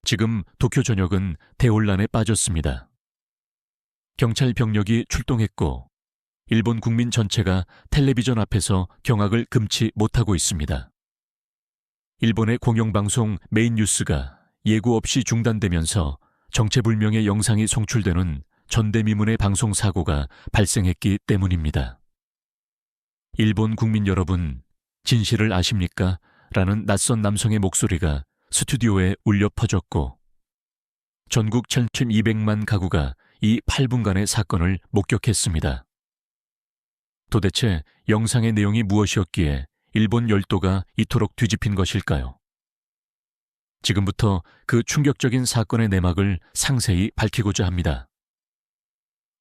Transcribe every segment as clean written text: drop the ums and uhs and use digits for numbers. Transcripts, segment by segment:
지금 도쿄 전역은 대혼란에 빠졌습니다. 경찰 병력이 출동했고 일본 국민 전체가 텔레비전 앞에서 경악을 금치 못하고 있습니다. 일본의 공영방송 메인 뉴스가 예고 없이 중단되면서 정체불명의 영상이 송출되는 전대미문의 방송 사고가 발생했기 때문입니다. 일본 국민 여러분, 진실을 아십니까? 라는 낯선 남성의 목소리가 스튜디오에 울려 퍼졌고 전국 1200만 가구가 이 8분간의 사건을 목격했습니다. 도대체 영상의 내용이 무엇이었기에 일본 열도가 이토록 뒤집힌 것일까요? 지금부터 그 충격적인 사건의 내막을 상세히 밝히고자 합니다.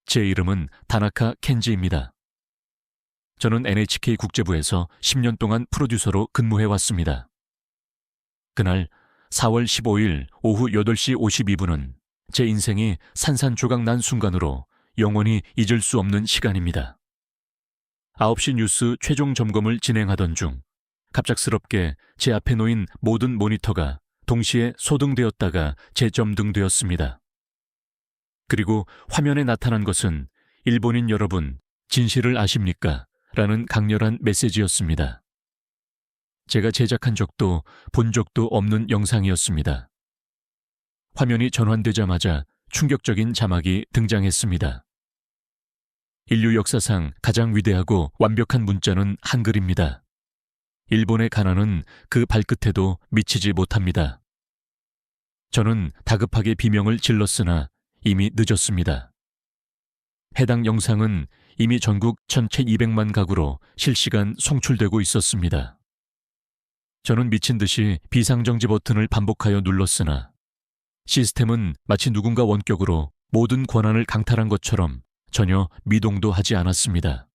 제 이름은 다나카 켄지입니다. 저는 NHK 국제부에서 10년 동안 프로듀서로 근무해왔습니다. 그날 4월 15일 오후 8시 52분은 제 인생이 산산조각 난 순간으로 영원히 잊을 수 없는 시간입니다. 9시 뉴스 최종 점검을 진행하던 중 갑작스럽게 제 앞에 놓인 모든 모니터가 동시에 소등되었다가 재점등되었습니다. 그리고 화면에 나타난 것은 일본인 여러분, 진실을 아십니까? 라는 강렬한 메시지였습니다. 제가 제작한 적도 본 적도 없는 영상이었습니다. 화면이 전환되자마자 충격적인 자막이 등장했습니다. 인류 역사상 가장 위대하고 완벽한 문자는 한글입니다. 일본의 가난은 그 발끝에도 미치지 못합니다. 저는 다급하게 비명을 질렀으나 이미 늦었습니다. 해당 영상은 이미 전국 1200만 가구로 실시간 송출되고 있었습니다. 저는 미친 듯이 비상정지 버튼을 반복하여 눌렀으나 시스템은 마치 누군가 원격으로 모든 권한을 강탈한 것처럼 전혀 미동도 하지 않았습니다.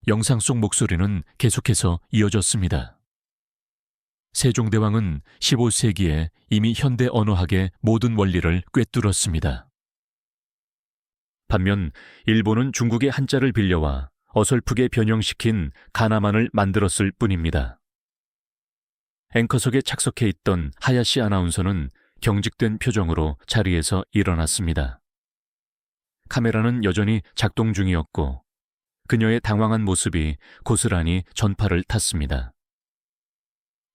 영상 속 목소리는 계속해서 이어졌습니다. 세종대왕은 15세기에 이미 현대 언어학의 모든 원리를 꿰뚫었습니다. 반면 일본은 중국의 한자를 빌려와 어설프게 변형시킨 가나만을 만들었을 뿐입니다. 앵커석에 착석해 있던 하야시 아나운서는 경직된 표정으로 자리에서 일어났습니다. 카메라는 여전히 작동 중이었고 그녀의 당황한 모습이 고스란히 전파를 탔습니다.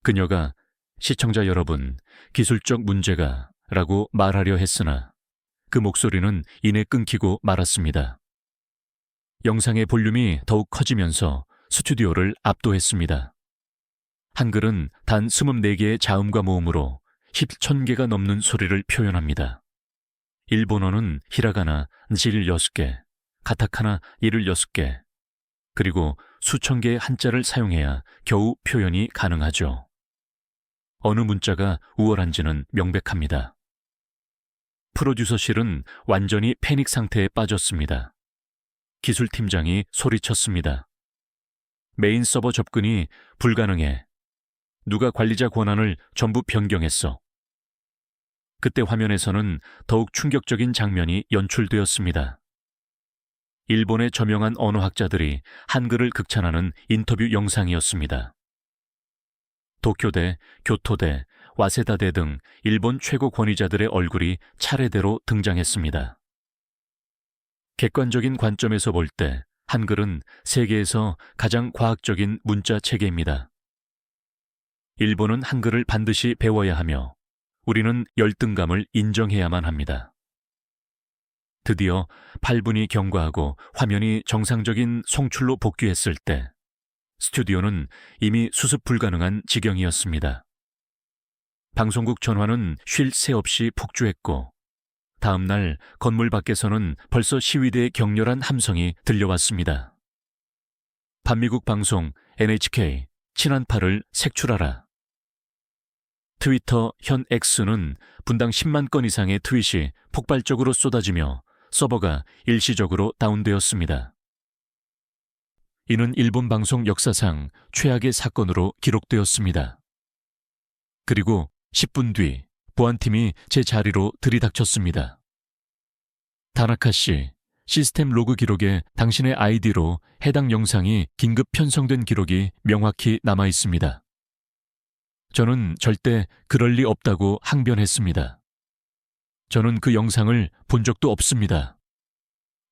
그녀가 시청자 여러분, 기술적 문제가 라고 말하려 했으나 그 목소리는 이내 끊기고 말았습니다. 영상의 볼륨이 더욱 커지면서 스튜디오를 압도했습니다. 한글은 단 24개의 자음과 모음으로 10,000개가 넘는 소리를 표현합니다. 일본어는 히라가나 질 6개, 가타카나 76개, 그리고 수천 개의 한자를 사용해야 겨우 표현이 가능하죠. 어느 문자가 우월한지는 명백합니다. 프로듀서실은 완전히 패닉 상태에 빠졌습니다. 기술팀장이 소리쳤습니다. 메인 서버 접근이 불가능해. 누가 관리자 권한을 전부 변경했어. 그때 화면에서는 더욱 충격적인 장면이 연출되었습니다. 일본의 저명한 언어학자들이 한글을 극찬하는 인터뷰 영상이었습니다. 도쿄대, 교토대, 와세다대 등 일본 최고 권위자들의 얼굴이 차례대로 등장했습니다. 객관적인 관점에서 볼 때 한글은 세계에서 가장 과학적인 문자 체계입니다. 일본은 한글을 반드시 배워야 하며 우리는 열등감을 인정해야만 합니다. 드디어 8분이 경과하고 화면이 정상적인 송출로 복귀했을 때 스튜디오는 이미 수습 불가능한 지경이었습니다. 방송국 전화는 쉴 새 없이 폭주했고 다음 날 건물 밖에서는 벌써 시위대의 격렬한 함성이 들려왔습니다. 반미국 방송 NHK 친한파를 색출하라. 트위터 현 X는 분당 10만 건 이상의 트윗이 폭발적으로 쏟아지며 서버가 일시적으로 다운되었습니다. 이는 일본 방송 역사상 최악의 사건으로 기록되었습니다. 그리고 10분 뒤 보안팀이 제 자리로 들이닥쳤습니다. 다나카 씨, 시스템 로그 기록에 당신의 아이디로 해당 영상이 긴급 편성된 기록이 명확히 남아 있습니다. 저는 절대 그럴 리 없다고 항변했습니다. 저는 그 영상을 본 적도 없습니다.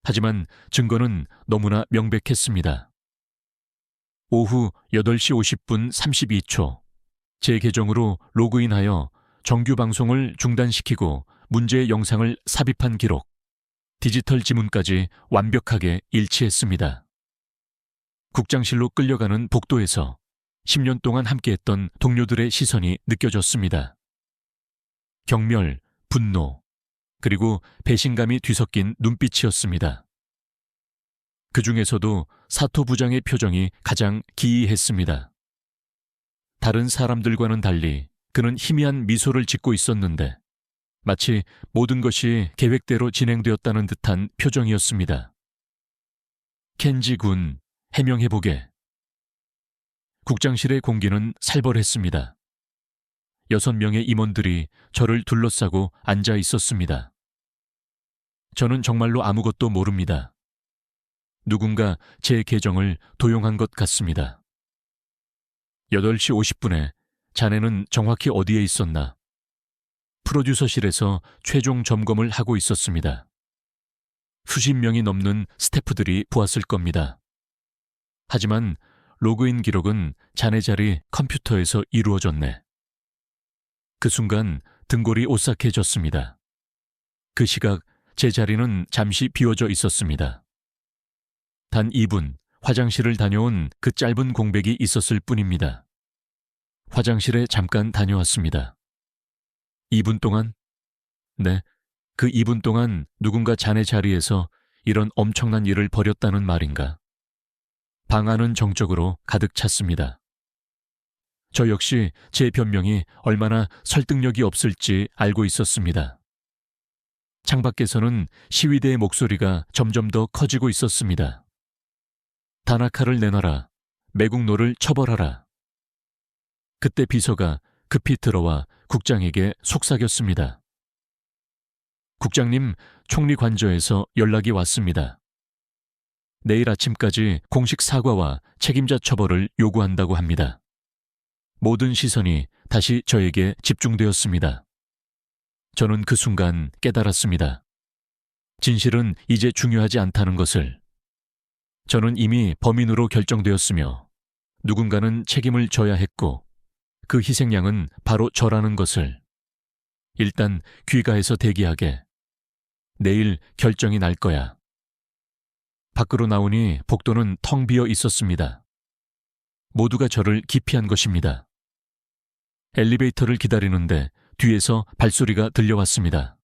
하지만 증거는 너무나 명백했습니다. 오후 8시 50분 32초, 제 계정으로 로그인하여 정규 방송을 중단시키고 문제의 영상을 삽입한 기록, 디지털 지문까지 완벽하게 일치했습니다. 국장실로 끌려가는 복도에서 10년 동안 함께했던 동료들의 시선이 느껴졌습니다. 경멸, 분노, 그리고 배신감이 뒤섞인 눈빛이었습니다. 그 중에서도 사토 부장의 표정이 가장 기이했습니다. 다른 사람들과는 달리 그는 희미한 미소를 짓고 있었는데 마치 모든 것이 계획대로 진행되었다는 듯한 표정이었습니다. 켄지 군, 해명해보게. 국장실의 공기는 살벌했습니다. 6명의 임원들이 저를 둘러싸고 앉아 있었습니다. 저는 정말로 아무것도 모릅니다. 누군가 제 계정을 도용한 것 같습니다. 8시 50분에 자네는 정확히 어디에 있었나? 프로듀서실에서 최종 점검을 하고 있었습니다. 수십 명이 넘는 스태프들이 보았을 겁니다. 하지만 로그인 기록은 자네 자리 컴퓨터에서 이루어졌네. 그 순간 등골이 오싹해졌습니다. 그 시각 제 자리는 잠시 비워져 있었습니다. 단 2분 화장실을 다녀온 그 짧은 공백이 있었을 뿐입니다. 화장실에 잠깐 다녀왔습니다. 2분 동안? 네, 그 2분 동안 누군가 자네 자리에서 이런 엄청난 일을 벌였다는 말인가? 방 안은 정적으로 가득 찼습니다. 저 역시 제 변명이 얼마나 설득력이 없을지 알고 있었습니다. 창밖에서는 시위대의 목소리가 점점 더 커지고 있었습니다. 다나카를 내놔라. 매국노를 처벌하라. 그때 비서가 급히 들어와 국장에게 속삭였습니다. 국장님, 총리 관저에서 연락이 왔습니다. 내일 아침까지 공식 사과와 책임자 처벌을 요구한다고 합니다. 모든 시선이 다시 저에게 집중되었습니다. 저는 그 순간 깨달았습니다. 진실은 이제 중요하지 않다는 것을. 저는 이미 범인으로 결정되었으며 누군가는 책임을 져야 했고 그 희생양은 바로 저라는 것을. 일단 귀가해서 대기하게. 내일 결정이 날 거야. 밖으로 나오니 복도는 텅 비어 있었습니다. 모두가 저를 기피한 것입니다. 엘리베이터를 기다리는데 뒤에서 발소리가 들려왔습니다.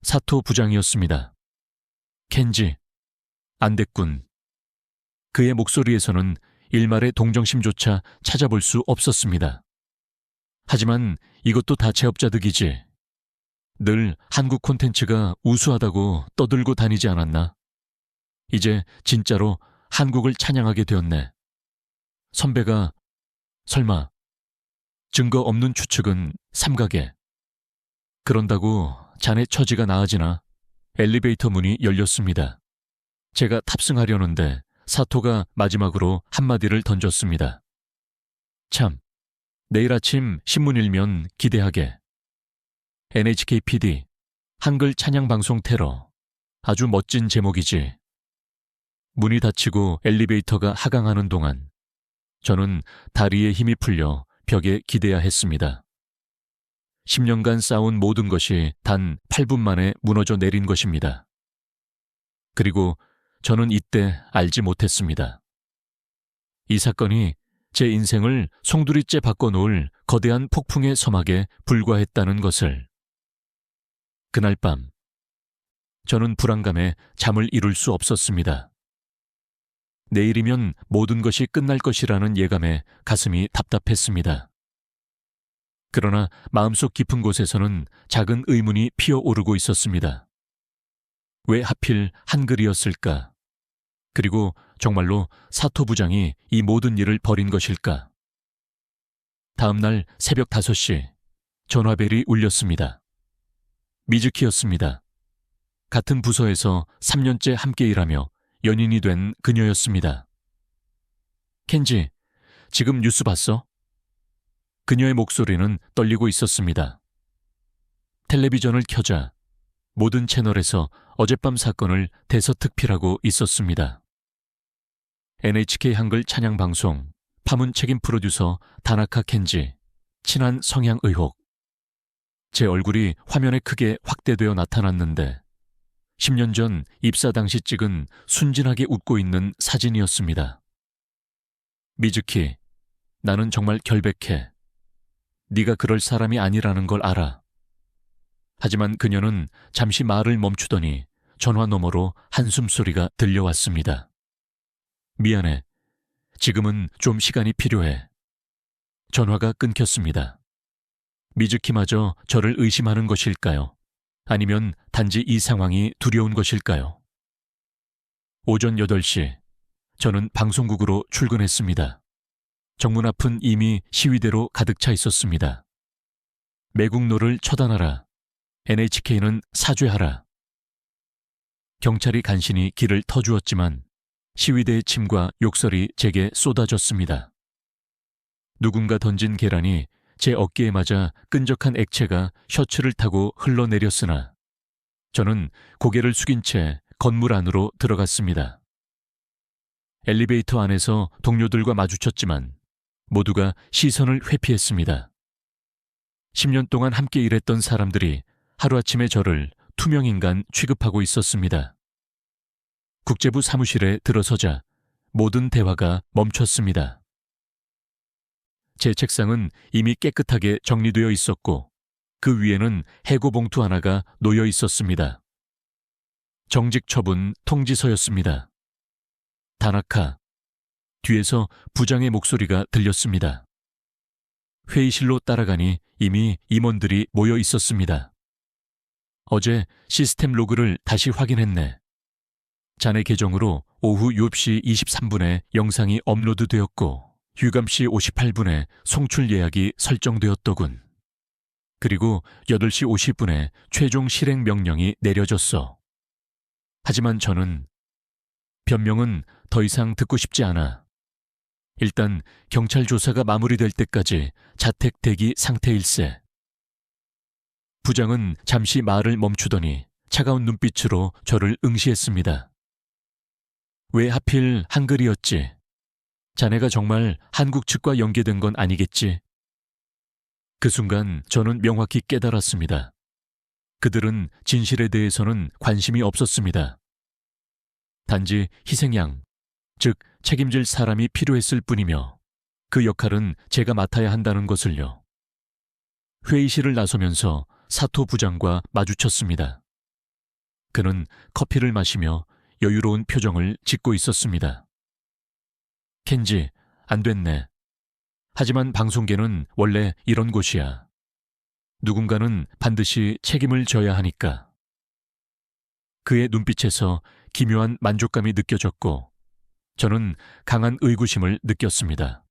사토 부장이었습니다. 켄지, 안 됐군. 그의 목소리에서는 일말의 동정심조차 찾아볼 수 없었습니다. 하지만 이것도 다 제업자 득이지. 늘 한국 콘텐츠가 우수하다고 떠들고 다니지 않았나? 이제 진짜로 한국을 찬양하게 되었네. 선배가 설마 증거 없는 추측은 삼가게. 그런다고 자네 처지가 나아지나? 엘리베이터 문이 열렸습니다. 제가 탑승하려는데 사토가 마지막으로 한마디를 던졌습니다. 참, 내일 아침 신문 일면 기대하게. NHK PD, 한글 찬양방송 테러. 아주 멋진 제목이지. 문이 닫히고 엘리베이터가 하강하는 동안 저는 다리에 힘이 풀려 벽에 기대야 했습니다. 10년간 쌓아온 모든 것이 단 8분 만에 무너져 내린 것입니다. 그리고 저는 이때 알지 못했습니다. 이 사건이 제 인생을 송두리째 바꿔놓을 거대한 폭풍의 서막에 불과했다는 것을. 그날 밤, 저는 불안감에 잠을 이룰 수 없었습니다. 내일이면 모든 것이 끝날 것이라는 예감에 가슴이 답답했습니다. 그러나 마음속 깊은 곳에서는 작은 의문이 피어오르고 있었습니다. 왜 하필 한글이었을까? 그리고 정말로 사토 부장이 이 모든 일을 벌인 것일까? 다음 날 새벽 5시 전화벨이 울렸습니다. 미즈키였습니다. 같은 부서에서 3년째 함께 일하며 연인이 된 그녀였습니다. 켄지, 지금 뉴스 봤어? 그녀의 목소리는 떨리고 있었습니다. 텔레비전을 켜자 모든 채널에서 어젯밤 사건을 대서특필하고 있었습니다. NHK 한글 찬양 방송, 파문 책임 프로듀서 다나카 켄지, 친한 성향 의혹. 제 얼굴이 화면에 크게 확대되어 나타났는데 10년 전 입사 당시 찍은 순진하게 웃고 있는 사진이었습니다. 미즈키, 나는 정말 결백해. 네가 그럴 사람이 아니라는 걸 알아. 하지만 그녀는 잠시 말을 멈추더니 전화 너머로 한숨소리가 들려왔습니다. 미안해. 지금은 좀 시간이 필요해. 전화가 끊겼습니다. 미즈키마저 저를 의심하는 것일까요? 아니면 단지 이 상황이 두려운 것일까요? 오전 8시, 저는 방송국으로 출근했습니다. 정문 앞은 이미 시위대로 가득 차 있었습니다. 매국노를 처단하라. NHK는 사죄하라. 경찰이 간신히 길을 터주었지만 시위대의 침과 욕설이 제게 쏟아졌습니다. 누군가 던진 계란이 제 어깨에 맞아 끈적한 액체가 셔츠를 타고 흘러내렸으나 저는 고개를 숙인 채 건물 안으로 들어갔습니다. 엘리베이터 안에서 동료들과 마주쳤지만 모두가 시선을 회피했습니다. 10년 동안 함께 일했던 사람들이 하루아침에 저를 투명인간 취급하고 있었습니다. 국제부 사무실에 들어서자 모든 대화가 멈췄습니다. 제 책상은 이미 깨끗하게 정리되어 있었고 그 위에는 해고 봉투 하나가 놓여 있었습니다. 정직 처분 통지서였습니다. 다나카. 뒤에서 부장의 목소리가 들렸습니다. 회의실로 따라가니 이미 임원들이 모여 있었습니다. 어제 시스템 로그를 다시 확인했네. 자네 계정으로 오후 6시 23분에 영상이 업로드되었고 유감시 58분에 송출 예약이 설정되었더군. 그리고 8시 50분에 최종 실행 명령이 내려졌어. 하지만 저는 변명은 더 이상 듣고 싶지 않아. 일단 경찰 조사가 마무리될 때까지 자택 대기 상태일세. 부장은 잠시 말을 멈추더니 차가운 눈빛으로 저를 응시했습니다. 왜 하필 한글이었지? 자네가 정말 한국 측과 연계된 건 아니겠지? 그 순간 저는 명확히 깨달았습니다. 그들은 진실에 대해서는 관심이 없었습니다. 단지 희생양, 즉 책임질 사람이 필요했을 뿐이며 그 역할은 제가 맡아야 한다는 것을요. 회의실을 나서면서 사토 부장과 마주쳤습니다. 그는 커피를 마시며 여유로운 표정을 짓고 있었습니다. 켄지, 안 됐네. 하지만 방송계는 원래 이런 곳이야. 누군가는 반드시 책임을 져야 하니까. 그의 눈빛에서 기묘한 만족감이 느껴졌고 저는 강한 의구심을 느꼈습니다.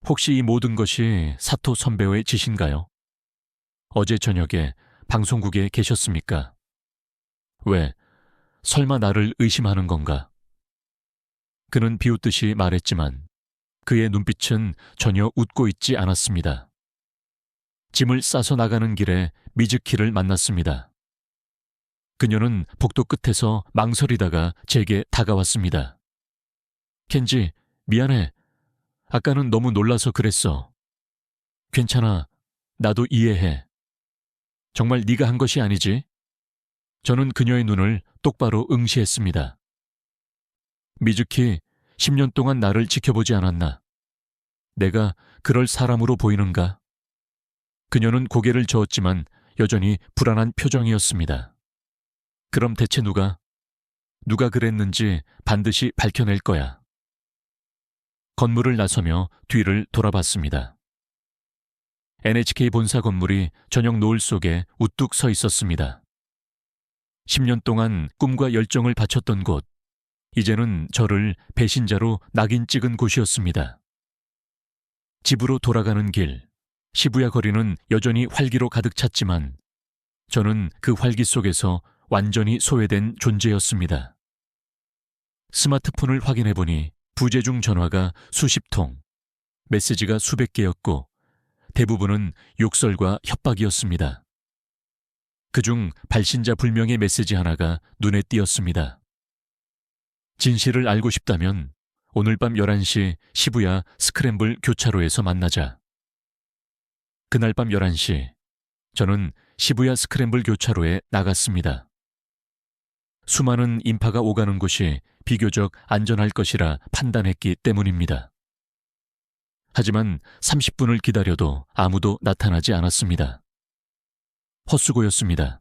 혹시 이 모든 것이 사토 선배의 짓인가요? 어제 저녁에 방송국에 계셨습니까? 왜? 설마 나를 의심하는 건가? 그는 비웃듯이 말했지만 그의 눈빛은 전혀 웃고 있지 않았습니다. 짐을 싸서 나가는 길에 미즈키를 만났습니다. 그녀는 복도 끝에서 망설이다가 제게 다가왔습니다. 켄지, 미안해. 아까는 너무 놀라서 그랬어. 괜찮아. 나도 이해해. 정말 네가 한 것이 아니지? 저는 그녀의 눈을 똑바로 응시했습니다. 미즈키, 10년 동안 나를 지켜보지 않았나? 내가 그럴 사람으로 보이는가? 그녀는 고개를 저었지만 여전히 불안한 표정이었습니다. 그럼 대체 누가 그랬는지 반드시 밝혀낼 거야. 건물을 나서며 뒤를 돌아봤습니다. NHK 본사 건물이 저녁 노을 속에 우뚝 서 있었습니다. 10년 동안 꿈과 열정을 바쳤던 곳, 이제는 저를 배신자로 낙인 찍은 곳이었습니다. 집으로 돌아가는 길, 시부야 거리는 여전히 활기로 가득 찼지만 저는 그 활기 속에서 완전히 소외된 존재였습니다. 스마트폰을 확인해보니 부재중 전화가 수십 통, 메시지가 수백 개였고 대부분은 욕설과 협박이었습니다. 그중 발신자 불명의 메시지 하나가 눈에 띄었습니다. 진실을 알고 싶다면 오늘 밤 11시 시부야 스크램블 교차로에서 만나자. 그날 밤 11시 저는 시부야 스크램블 교차로에 나갔습니다. 수많은 인파가 오가는 곳이 비교적 안전할 것이라 판단했기 때문입니다. 하지만 30분을 기다려도 아무도 나타나지 않았습니다. 헛수고였습니다.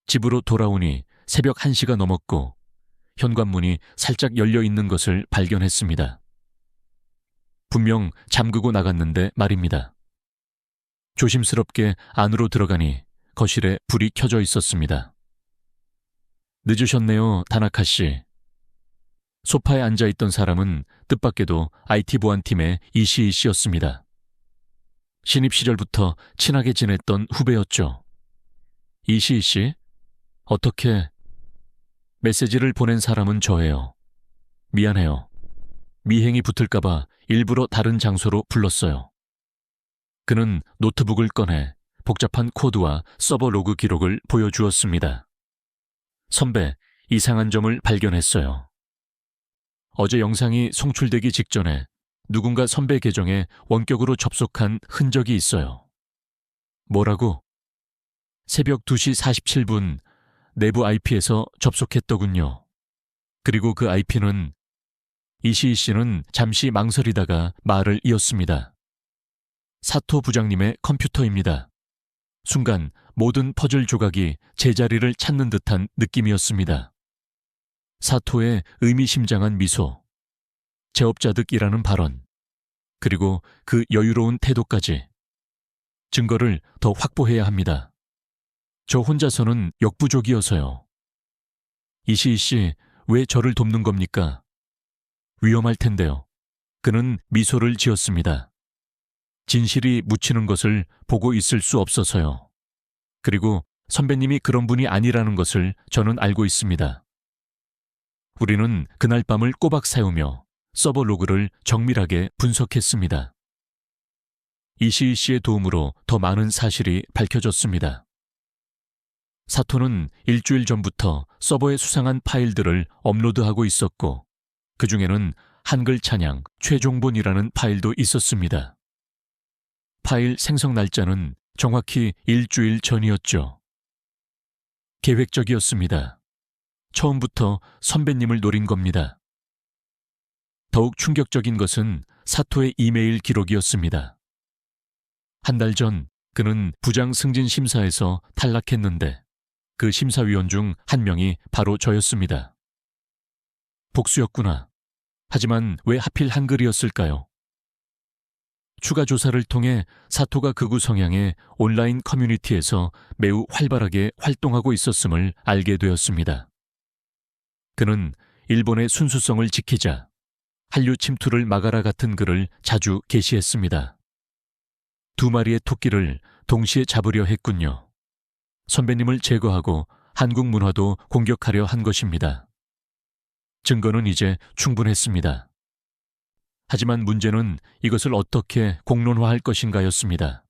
집으로 돌아오니 새벽 1시가 넘었고 현관문이 살짝 열려 있는 것을 발견했습니다. 분명 잠그고 나갔는데 말입니다. 조심스럽게 안으로 들어가니 거실에 불이 켜져 있었습니다. 늦으셨네요, 다나카 씨. 소파에 앉아있던 사람은 뜻밖에도 IT 보안팀의 이시이 씨였습니다. 신입 시절부터 친하게 지냈던 후배였죠. 이시이 씨? 어떻게... 메시지를 보낸 사람은 저예요. 미안해요. 미행이 붙을까봐 일부러 다른 장소로 불렀어요. 그는 노트북을 꺼내 복잡한 코드와 서버 로그 기록을 보여주었습니다. 선배, 이상한 점을 발견했어요. 어제 영상이 송출되기 직전에 누군가 선배 계정에 원격으로 접속한 흔적이 있어요. 뭐라고? 새벽 2시 47분 내부 IP에서 접속했더군요. 그리고 그 IP는 이시이 씨는 잠시 망설이다가 말을 이었습니다. 사토 부장님의 컴퓨터입니다. 순간 모든 퍼즐 조각이 제자리를 찾는 듯한 느낌이었습니다. 사토의 의미심장한 미소, 제업자득이라는 발언, 그리고 그 여유로운 태도까지. 증거를 더 확보해야 합니다. 저 혼자서는 역부족이어서요. 이시이 씨, 왜 저를 돕는 겁니까? 위험할 텐데요. 그는 미소를 지었습니다. 진실이 묻히는 것을 보고 있을 수 없어서요. 그리고 선배님이 그런 분이 아니라는 것을 저는 알고 있습니다. 우리는 그날 밤을 꼬박 세우며 서버 로그를 정밀하게 분석했습니다. 이시이 씨의 도움으로 더 많은 사실이 밝혀졌습니다. 사토는 일주일 전부터 서버에 수상한 파일들을 업로드하고 있었고 그 중에는 한글 찬양 최종본이라는 파일도 있었습니다. 파일 생성 날짜는 정확히 일주일 전이었죠. 계획적이었습니다. 처음부터 선배님을 노린 겁니다. 더욱 충격적인 것은 사토의 이메일 기록이었습니다. 한 달 전 그는 부장 승진 심사에서 탈락했는데 그 심사위원 중 한 명이 바로 저였습니다. 복수였구나. 하지만 왜 하필 한글이었을까요? 추가 조사를 통해 사토가 극우 성향의 온라인 커뮤니티에서 매우 활발하게 활동하고 있었음을 알게 되었습니다. 그는 일본의 순수성을 지키자, 한류 침투를 막아라 같은 글을 자주 게시했습니다. 두 마리의 토끼를 동시에 잡으려 했군요. 선배님을 제거하고 한국 문화도 공격하려 한 것입니다. 증거는 이제 충분했습니다. 하지만 문제는 이것을 어떻게 공론화할 것인가였습니다.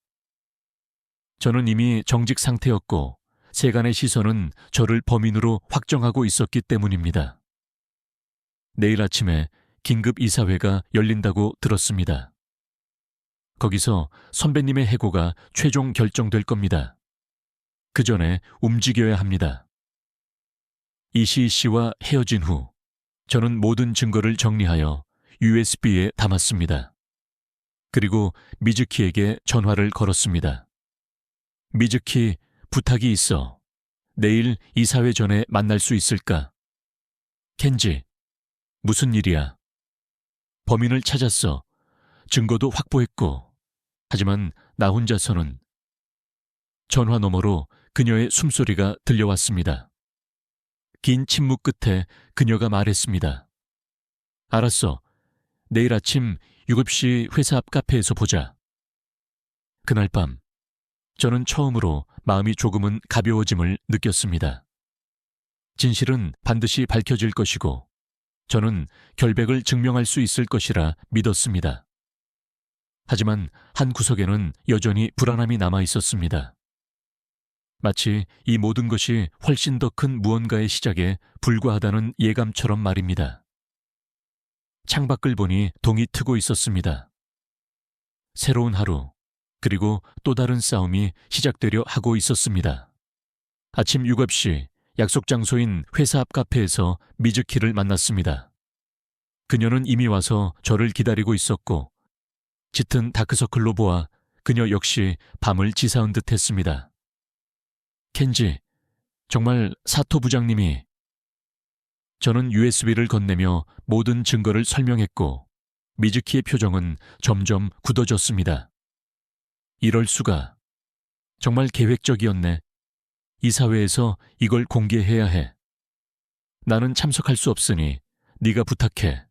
저는 이미 정직 상태였고 세간의 시선은 저를 범인으로 확정하고 있었기 때문입니다. 내일 아침에 긴급 이사회가 열린다고 들었습니다. 거기서 선배님의 해고가 최종 결정될 겁니다. 그 전에 움직여야 합니다. 이시이 씨와 헤어진 후 저는 모든 증거를 정리하여 USB에 담았습니다. 그리고 미즈키에게 전화를 걸었습니다. 미즈키, 부탁이 있어. 내일 이사회 전에 만날 수 있을까? 켄지, 무슨 일이야? 범인을 찾았어. 증거도 확보했고. 하지만 나 혼자서는. 전화 너머로 그녀의 숨소리가 들려왔습니다. 긴 침묵 끝에 그녀가 말했습니다. 알았어. 내일 아침 7시 회사 앞 카페에서 보자. 그날 밤 저는 처음으로 마음이 조금은 가벼워짐을 느꼈습니다. 진실은 반드시 밝혀질 것이고 저는 결백을 증명할 수 있을 것이라 믿었습니다. 하지만 한 구석에는 여전히 불안함이 남아 있었습니다. 마치 이 모든 것이 훨씬 더 큰 무언가의 시작에 불과하다는 예감처럼 말입니다. 창밖을 보니 동이 트고 있었습니다. 새로운 하루, 그리고 또 다른 싸움이 시작되려 하고 있었습니다. 아침 7시 약속 장소인 회사 앞 카페에서 미즈키를 만났습니다. 그녀는 이미 와서 저를 기다리고 있었고 짙은 다크서클로 보아 그녀 역시 밤을 지새운 듯 했습니다. 켄지, 정말 사토 부장님이... 저는 USB를 건네며 모든 증거를 설명했고 미즈키의 표정은 점점 굳어졌습니다. 이럴 수가. 정말 계획적이었네. 이 사회에서 이걸 공개해야 해. 나는 참석할 수 없으니 네가 부탁해.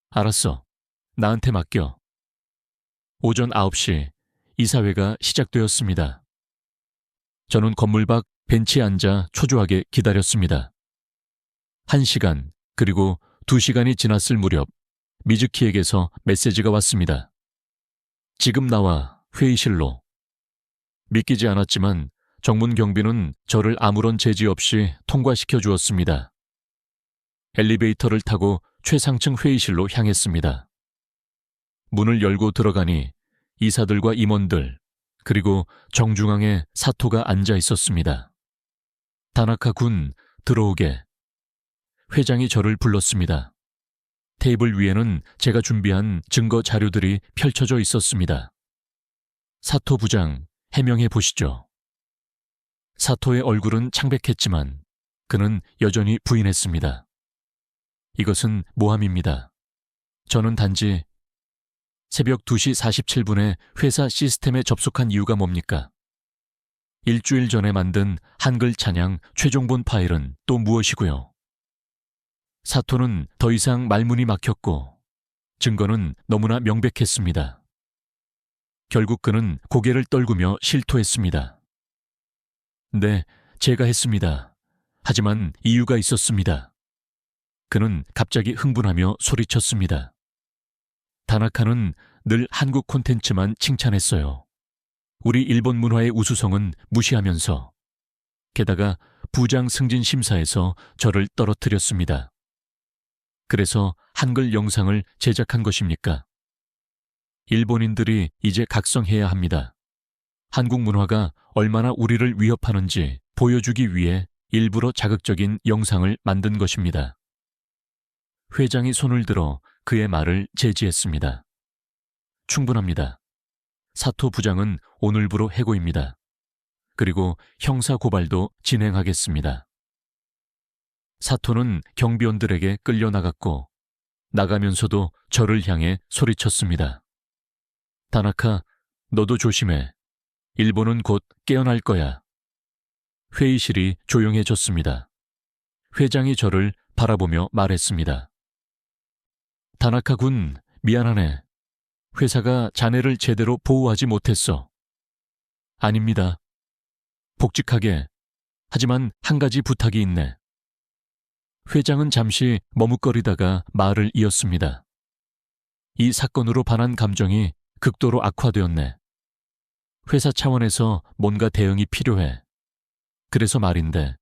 알았어. 나한테 맡겨. 오전 9시 이사회가 시작되었습니다. 저는 건물 밖 벤치에 앉아 초조하게 기다렸습니다. 1시간 그리고 2시간이 지났을 무렵 미즈키에게서 메시지가 왔습니다. 지금 나와 회의실로. 믿기지 않았지만 정문 경비는 저를 아무런 제지 없이 통과시켜 주었습니다. 엘리베이터를 타고 최상층 회의실로 향했습니다. 문을 열고 들어가니 이사들과 임원들, 그리고 정중앙에 사토가 앉아 있었습니다. 다나카 군, 들어오게. 회장이 저를 불렀습니다. 테이블 위에는 제가 준비한 증거 자료들이 펼쳐져 있었습니다. 사토 부장, 해명해 보시죠. 사토의 얼굴은 창백했지만 그는 여전히 부인했습니다. 이것은 모함입니다. 저는 단지 새벽 2시 47분에 회사 시스템에 접속한 이유가 뭡니까? 일주일 전에 만든 한글 찬양 최종본 파일은 또 무엇이고요? 사토는 더 이상 말문이 막혔고 증거는 너무나 명백했습니다. 결국 그는 고개를 떨구며 실토했습니다. 네, 제가 했습니다. 하지만 이유가 있었습니다. 그는 갑자기 흥분하며 소리쳤습니다. 다나카는 늘 한국 콘텐츠만 칭찬했어요. 우리 일본 문화의 우수성은 무시하면서 게다가 부장 승진 심사에서 저를 떨어뜨렸습니다. 그래서 한글 영상을 제작한 것입니까? 일본인들이 이제 각성해야 합니다. 한국 문화가 얼마나 우리를 위협하는지 보여주기 위해 일부러 자극적인 영상을 만든 것입니다. 회장이 손을 들어 그의 말을 제지했습니다. 충분합니다. 사토 부장은 오늘부로 해고입니다. 그리고 형사 고발도 진행하겠습니다. 사토는 경비원들에게 끌려나갔고 나가면서도 저를 향해 소리쳤습니다. 다나카, 너도 조심해. 일본은 곧 깨어날 거야. 회의실이 조용해졌습니다. 회장이 저를 바라보며 말했습니다. 다나카 군, 미안하네. 회사가 자네를 제대로 보호하지 못했어. 아닙니다. 복직하게. 하지만 한 가지 부탁이 있네. 회장은 잠시 머뭇거리다가 말을 이었습니다. 이 사건으로 반한 감정이 극도로 악화되었네. 회사 차원에서 뭔가 대응이 필요해. 그래서 말인데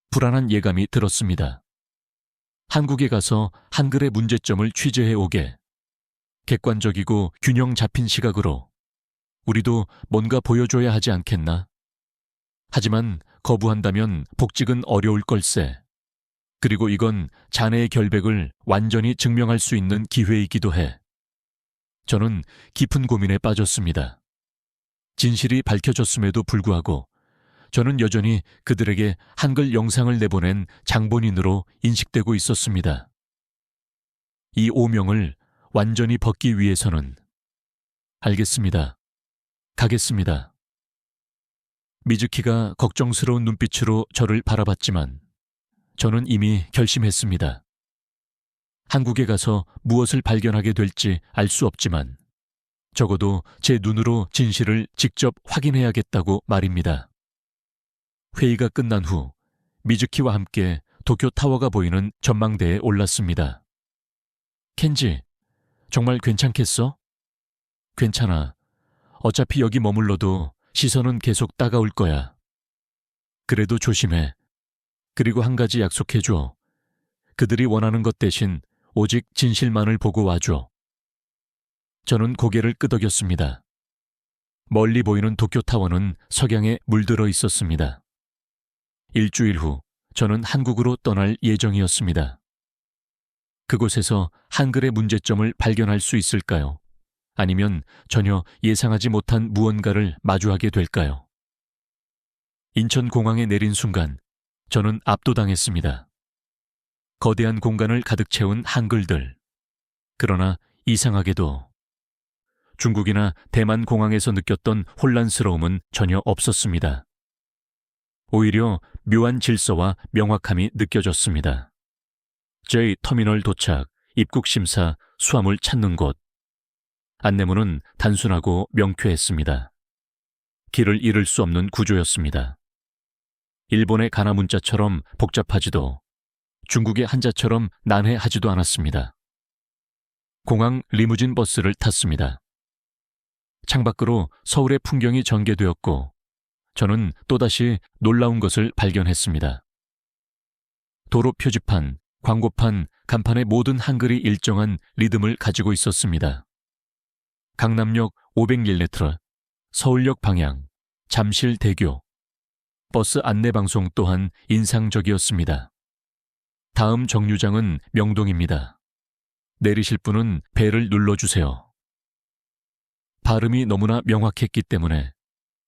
불안한 예감이 들었습니다. 한국에 가서 한글의 문제점을 취재해 오게. 객관적이고 균형 잡힌 시각으로. 우리도 뭔가 보여줘야 하지 않겠나? 하지만 거부한다면 복직은 어려울 걸세. 그리고 이건 자네의 결백을 완전히 증명할 수 있는 기회이기도 해. 저는 깊은 고민에 빠졌습니다. 진실이 밝혀졌음에도 불구하고 저는 여전히 그들에게 한글 영상을 내보낸 장본인으로 인식되고 있었습니다. 이 오명을 완전히 벗기 위해서는 알겠습니다. 가겠습니다. 미즈키가 걱정스러운 눈빛으로 저를 바라봤지만 저는 이미 결심했습니다. 한국에 가서 무엇을 발견하게 될지 알 수 없지만 적어도 제 눈으로 진실을 직접 확인해야겠다고 말입니다. 회의가 끝난 후 미즈키와 함께 도쿄타워가 보이는 전망대에 올랐습니다. 켄지, 정말 괜찮겠어? 괜찮아. 어차피 여기 머물러도 시선은 계속 따가울 거야. 그래도 조심해. 그리고 한 가지 약속해줘. 그들이 원하는 것 대신 오직 진실만을 보고 와줘. 저는 고개를 끄덕였습니다. 멀리 보이는 도쿄타워는 석양에 물들어 있었습니다. 일주일 후 저는 한국으로 떠날 예정이었습니다. 그곳에서 한글의 문제점을 발견할 수 있을까요? 아니면 전혀 예상하지 못한 무언가를 마주하게 될까요? 인천공항에 내린 순간 저는 압도당했습니다. 거대한 공간을 가득 채운 한글들. 그러나 이상하게도 중국이나 대만 공항에서 느꼈던 혼란스러움은 전혀 없었습니다. 오히려 묘한 질서와 명확함이 느껴졌습니다. J 터미널 도착, 입국 심사, 수화물 찾는 곳. 안내문은 단순하고 명쾌했습니다. 길을 잃을 수 없는 구조였습니다. 일본의 가나 문자처럼 복잡하지도 중국의 한자처럼 난해하지도 않았습니다. 공항 리무진 버스를 탔습니다. 창밖으로 서울의 풍경이 전개되었고 저는 또다시 놀라운 것을 발견했습니다. 도로 표지판, 광고판, 간판의 모든 한글이 일정한 리듬을 가지고 있었습니다. 강남역 501m, 서울역 방향, 잠실대교. 버스 안내방송 또한 인상적이었습니다. 다음 정류장은 명동입니다. 내리실 분은 벨을 눌러주세요. 발음이 너무나 명확했기 때문에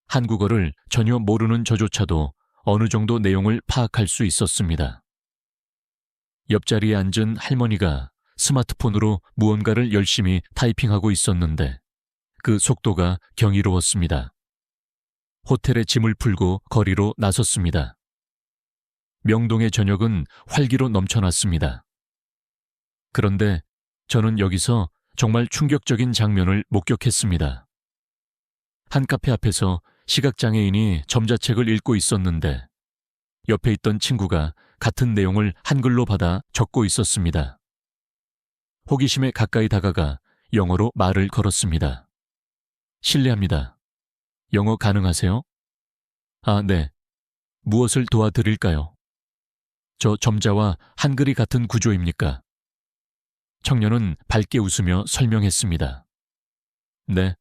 한국어를 전혀 모르는 저조차도 어느 정도 내용을 파악할 수 있었습니다. 옆자리에 앉은 할머니가 스마트폰으로 무언가를 열심히 타이핑하고 있었는데 그 속도가 경이로웠습니다. 호텔에 짐을 풀고 거리로 나섰습니다. 명동의 저녁은 활기로 넘쳐났습니다. 그런데 저는 여기서 정말 충격적인 장면을 목격했습니다. 한 카페 앞에서 시각장애인이 점자책을 읽고 있었는데 옆에 있던 친구가 같은 내용을 한글로 받아 적고 있었습니다. 호기심에 가까이 다가가 영어로 말을 걸었습니다. 실례합니다. 영어 가능하세요? 아, 네. 무엇을 도와드릴까요? 저 점자와 한글이 같은 구조입니까? 청년은 밝게 웃으며 설명했습니다. 네.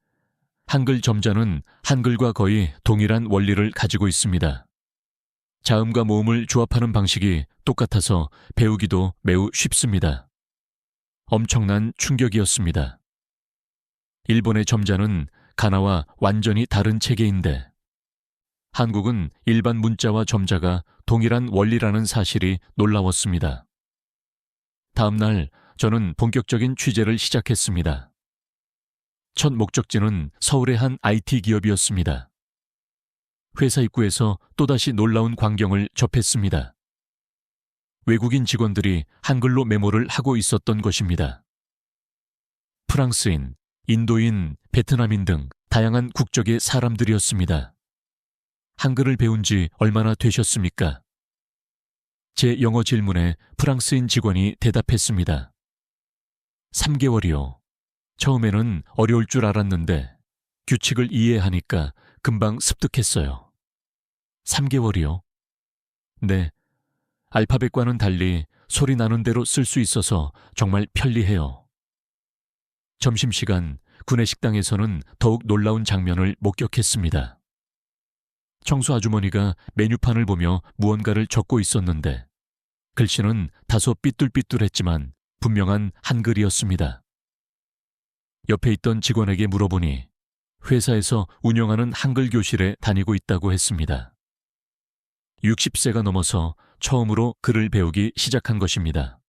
한글 점자는 한글과 거의 동일한 원리를 가지고 있습니다. 자음과 모음을 조합하는 방식이 똑같아서 배우기도 매우 쉽습니다. 엄청난 충격이었습니다. 일본의 점자는 가나와 완전히 다른 체계인데 한국은 일반 문자와 점자가 동일한 원리라는 사실이 놀라웠습니다. 다음 날 저는 본격적인 취재를 시작했습니다. 첫 목적지는 서울의 한 IT 기업이었습니다. 회사 입구에서 또다시 놀라운 광경을 접했습니다. 외국인 직원들이 한글로 메모를 하고 있었던 것입니다. 프랑스인, 인도인, 베트남인 등 다양한 국적의 사람들이었습니다. 한글을 배운 지 얼마나 되셨습니까? 제 영어 질문에 프랑스인 직원이 대답했습니다. 3개월이요. 처음에는 어려울 줄 알았는데 규칙을 이해하니까 금방 습득했어요. 3개월이요? 네. 알파벳과는 달리 소리 나는 대로 쓸 수 있어서 정말 편리해요. 점심시간 구내식당에서는 더욱 놀라운 장면을 목격했습니다. 청소 아주머니가 메뉴판을 보며 무언가를 적고 있었는데 글씨는 다소 삐뚤삐뚤했지만 분명한 한글이었습니다. 옆에 있던 직원에게 물어보니 회사에서 운영하는 한글 교실에 다니고 있다고 했습니다. 60세가 넘어서 처음으로 글을 배우기 시작한 것입니다.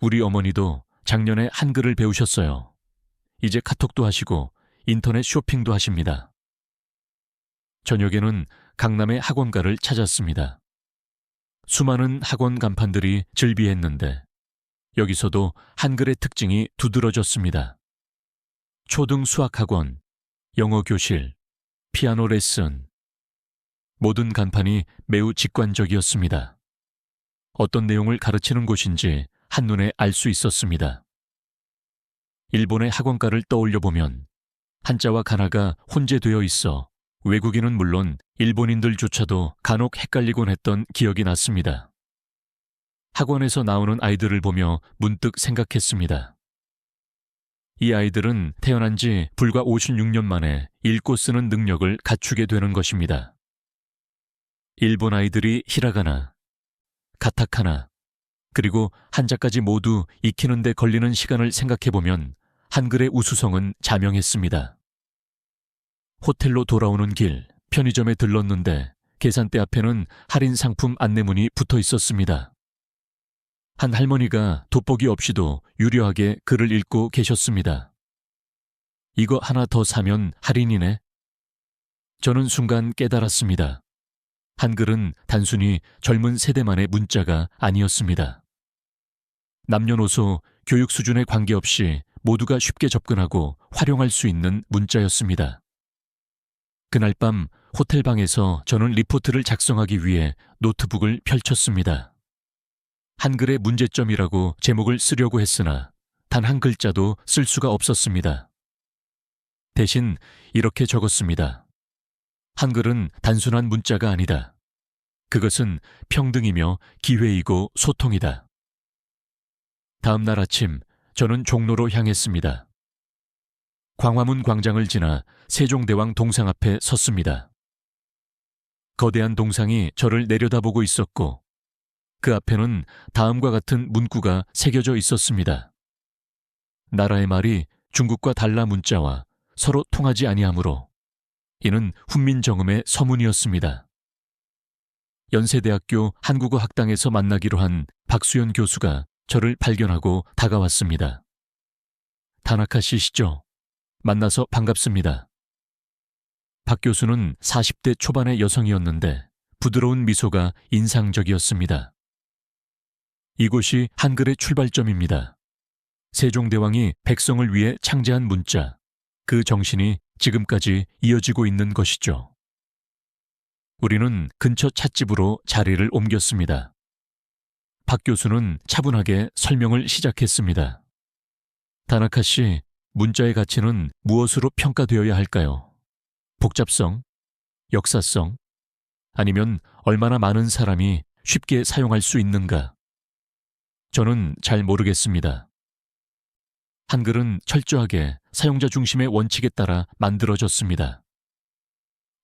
우리 어머니도 작년에 한글을 배우셨어요. 이제 카톡도 하시고 인터넷 쇼핑도 하십니다. 저녁에는 강남의 학원가를 찾았습니다. 수많은 학원 간판들이 즐비했는데 여기서도 한글의 특징이 두드러졌습니다. 초등 수학학원, 영어 교실, 피아노 레슨. 모든 간판이 매우 직관적이었습니다. 어떤 내용을 가르치는 곳인지 한눈에 알 수 있었습니다. 일본의 학원가를 떠올려 보면 한자와 가나가 혼재되어 있어 외국인은 물론 일본인들조차도 간혹 헷갈리곤 했던 기억이 났습니다. 학원에서 나오는 아이들을 보며 문득 생각했습니다. 이 아이들은 태어난 지 불과 56년 만에 읽고 쓰는 능력을 갖추게 되는 것입니다. 일본 아이들이 히라가나, 가타카나, 그리고 한자까지 모두 익히는 데 걸리는 시간을 생각해보면 한글의 우수성은 자명했습니다. 호텔로 돌아오는 길, 편의점에 들렀는데 계산대 앞에는 할인 상품 안내문이 붙어 있었습니다. 한 할머니가 돋보기 없이도 유려하게 글을 읽고 계셨습니다. 이거 하나 더 사면 할인이네. 저는 순간 깨달았습니다. 한글은 단순히 젊은 세대만의 문자가 아니었습니다. 남녀노소, 교육 수준에 관계없이 모두가 쉽게 접근하고 활용할 수 있는 문자였습니다. 그날 밤 호텔방에서 저는 리포트를 작성하기 위해 노트북을 펼쳤습니다. 한글의 문제점이라고 제목을 쓰려고 했으나 단 한 글자도 쓸 수가 없었습니다. 대신 이렇게 적었습니다. 한글은 단순한 문자가 아니다. 그것은 평등이며 기회이고 소통이다. 다음 날 아침 저는 종로로 향했습니다. 광화문 광장을 지나 세종대왕 동상 앞에 섰습니다. 거대한 동상이 저를 내려다보고 있었고 그 앞에는 다음과 같은 문구가 새겨져 있었습니다. 나라의 말이 중국과 달라 문자와 서로 통하지 아니하므로 이는 훈민정음의 서문이었습니다. 연세대학교 한국어 학당에서 만나기로 한 박수연 교수가 저를 발견하고 다가왔습니다. 다나카 씨시죠? 만나서 반갑습니다. 박 교수는 40대 초반의 여성이었는데 부드러운 미소가 인상적이었습니다. 이곳이 한글의 출발점입니다. 세종대왕이 백성을 위해 창제한 문자, 그 정신이 지금까지 이어지고 있는 것이죠. 우리는 근처 찻집으로 자리를 옮겼습니다. 박 교수는 차분하게 설명을 시작했습니다. 다나카 씨, 문자의 가치는 무엇으로 평가되어야 할까요? 복잡성? 역사성? 아니면 얼마나 많은 사람이 쉽게 사용할 수 있는가? 저는 잘 모르겠습니다. 한글은 철저하게 사용자 중심의 원칙에 따라 만들어졌습니다.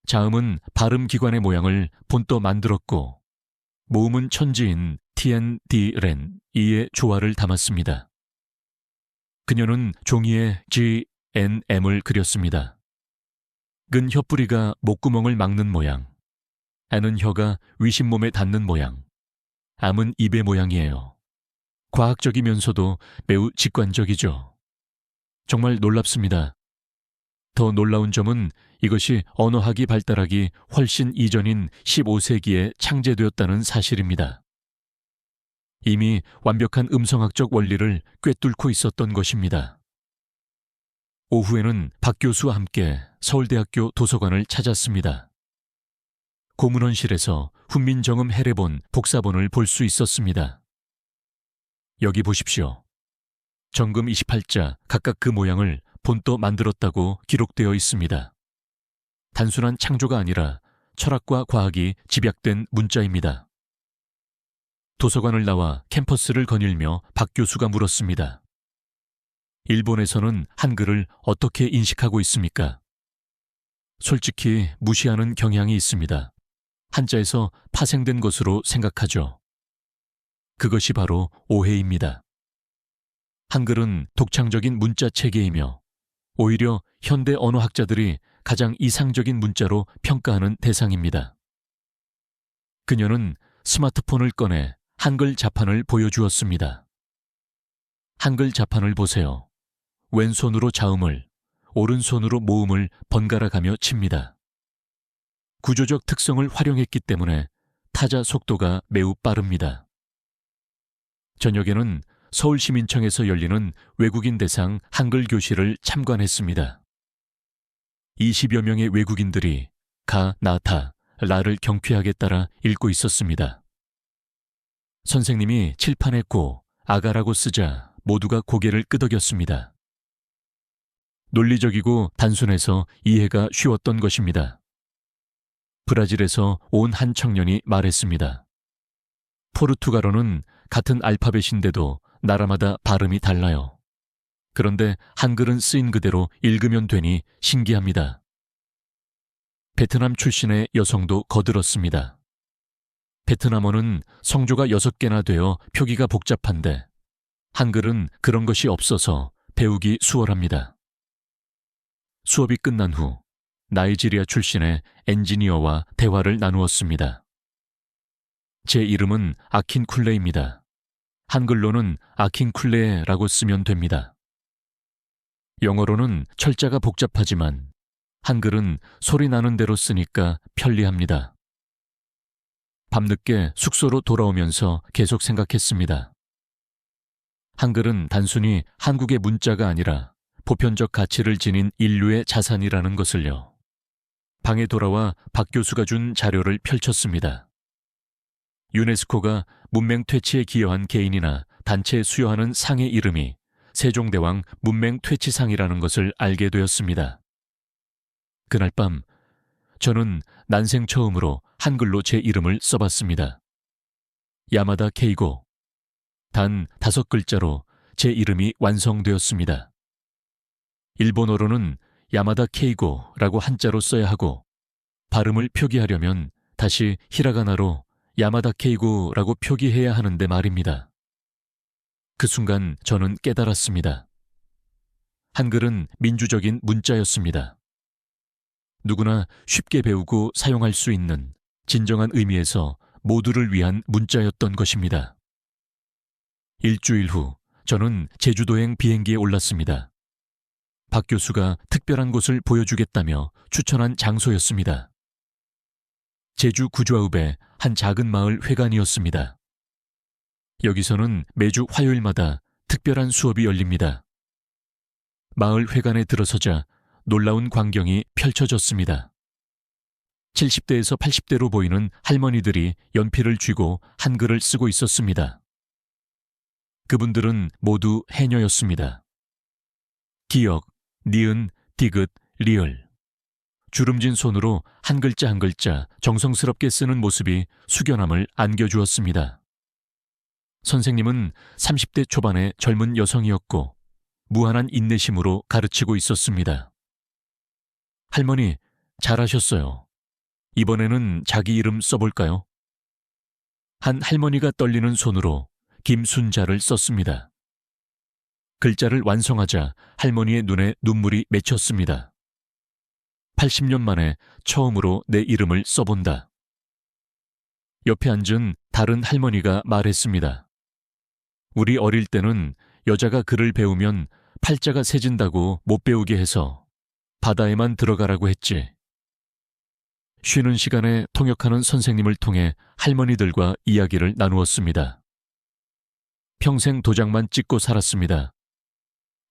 자음은 발음기관의 모양을 본떠 만들었고 모음은 천지인 TND-ren 이의 조화를 담았습니다. 그녀는 종이에 GNM을 그렸습니다. 근 혀뿌리가 목구멍을 막는 모양, 애는 혀가 위신몸에 닿는 모양, 암은 입의 모양이에요. 과학적이면서도 매우 직관적이죠. 정말 놀랍습니다. 더 놀라운 점은 이것이 언어학이 발달하기 훨씬 이전인 15세기에 창제되었다는 사실입니다. 이미 완벽한 음성학적 원리를 꿰뚫고 있었던 것입니다. 오후에는 박 교수와 함께 서울대학교 도서관을 찾았습니다. 고문원실에서 훈민정음 해례본 복사본을 볼 수 있었습니다. 여기 보십시오. 정금 28자 각각 그 모양을 본떠 만들었다고 기록되어 있습니다. 단순한 창조가 아니라 철학과 과학이 집약된 문자입니다. 도서관을 나와 캠퍼스를 거닐며 박 교수가 물었습니다. 일본에서는 한글을 어떻게 인식하고 있습니까? 솔직히 무시하는 경향이 있습니다. 한자에서 파생된 것으로 생각하죠. 그것이 바로 오해입니다. 한글은 독창적인 문자 체계이며 오히려 현대 언어학자들이 가장 이상적인 문자로 평가하는 대상입니다. 그녀는 스마트폰을 꺼내 한글 자판을 보여주었습니다. 한글 자판을 보세요. 왼손으로 자음을, 오른손으로 모음을 번갈아 가며 칩니다. 구조적 특성을 활용했기 때문에 타자 속도가 매우 빠릅니다. 저녁에는 서울시민청에서 열리는 외국인 대상 한글 교실을 참관했습니다. 20여 명의 외국인들이 가, 나, 타, 라를 경쾌하게 따라 읽고 있었습니다. 선생님이 칠판에 고, 아가라고 쓰자 모두가 고개를 끄덕였습니다. 논리적이고 단순해서 이해가 쉬웠던 것입니다. 브라질에서 온 한 청년이 말했습니다. 포르투갈어는 같은 알파벳인데도 나라마다 발음이 달라요. 그런데 한글은 쓰인 그대로 읽으면 되니 신기합니다. 베트남 출신의 여성도 거들었습니다. 베트남어는 성조가 6개나 되어 표기가 복잡한데 한글은 그런 것이 없어서 배우기 수월합니다. 수업이 끝난 후 나이지리아 출신의 엔지니어와 대화를 나누었습니다. 제 이름은 아킨쿨레입니다. 한글로는 아킨쿨레라고 쓰면 됩니다. 영어로는 철자가 복잡하지만 한글은 소리 나는 대로 쓰니까 편리합니다. 밤늦게 숙소로 돌아오면서 계속 생각했습니다. 한글은 단순히 한국의 문자가 아니라 보편적 가치를 지닌 인류의 자산이라는 것을요. 방에 돌아와 박 교수가 준 자료를 펼쳤습니다. 유네스코가 문맹 퇴치에 기여한 개인이나 단체에 수여하는 상의 이름이 세종대왕 문맹 퇴치상이라는 것을 알게 되었습니다. 그날 밤 저는 난생 처음으로 한글로 제 이름을 써봤습니다. 야마다 케이고. 단 5글자로 제 이름이 완성되었습니다. 일본어로는 야마다 케이고라고 한자로 써야 하고 발음을 표기하려면 다시 히라가나로 야마다 케이고라고 표기해야 하는데 말입니다. 그 순간 저는 깨달았습니다. 한글은 민주적인 문자였습니다. 누구나 쉽게 배우고 사용할 수 있는 진정한 의미에서 모두를 위한 문자였던 것입니다. 일주일 후 저는 제주도행 비행기에 올랐습니다. 박 교수가 특별한 곳을 보여주겠다며 추천한 장소였습니다. 제주 구좌읍의 한 작은 마을 회관이었습니다. 여기서는 매주 화요일마다 특별한 수업이 열립니다. 마을 회관에 들어서자 놀라운 광경이 펼쳐졌습니다. 70대에서 80대로 보이는 할머니들이 연필을 쥐고 한글을 쓰고 있었습니다. 그분들은 모두 해녀였습니다. 기역, 니은, 디귿, 리을. 주름진 손으로 한 글자 한 글자 정성스럽게 쓰는 모습이 숙연함을 안겨주었습니다. 선생님은 30대 초반의 젊은 여성이었고 무한한 인내심으로 가르치고 있었습니다. 할머니, 잘하셨어요. 이번에는 자기 이름 써볼까요? 한 할머니가 떨리는 손으로 김순자를 썼습니다. 글자를 완성하자 할머니의 눈에 눈물이 맺혔습니다. 80년 만에 처음으로 내 이름을 써본다. 옆에 앉은 다른 할머니가 말했습니다. 우리 어릴 때는 여자가 글을 배우면 팔자가 세진다고 못 배우게 해서 바다에만 들어가라고 했지. 쉬는 시간에 통역하는 선생님을 통해 할머니들과 이야기를 나누었습니다. 평생 도장만 찍고 살았습니다.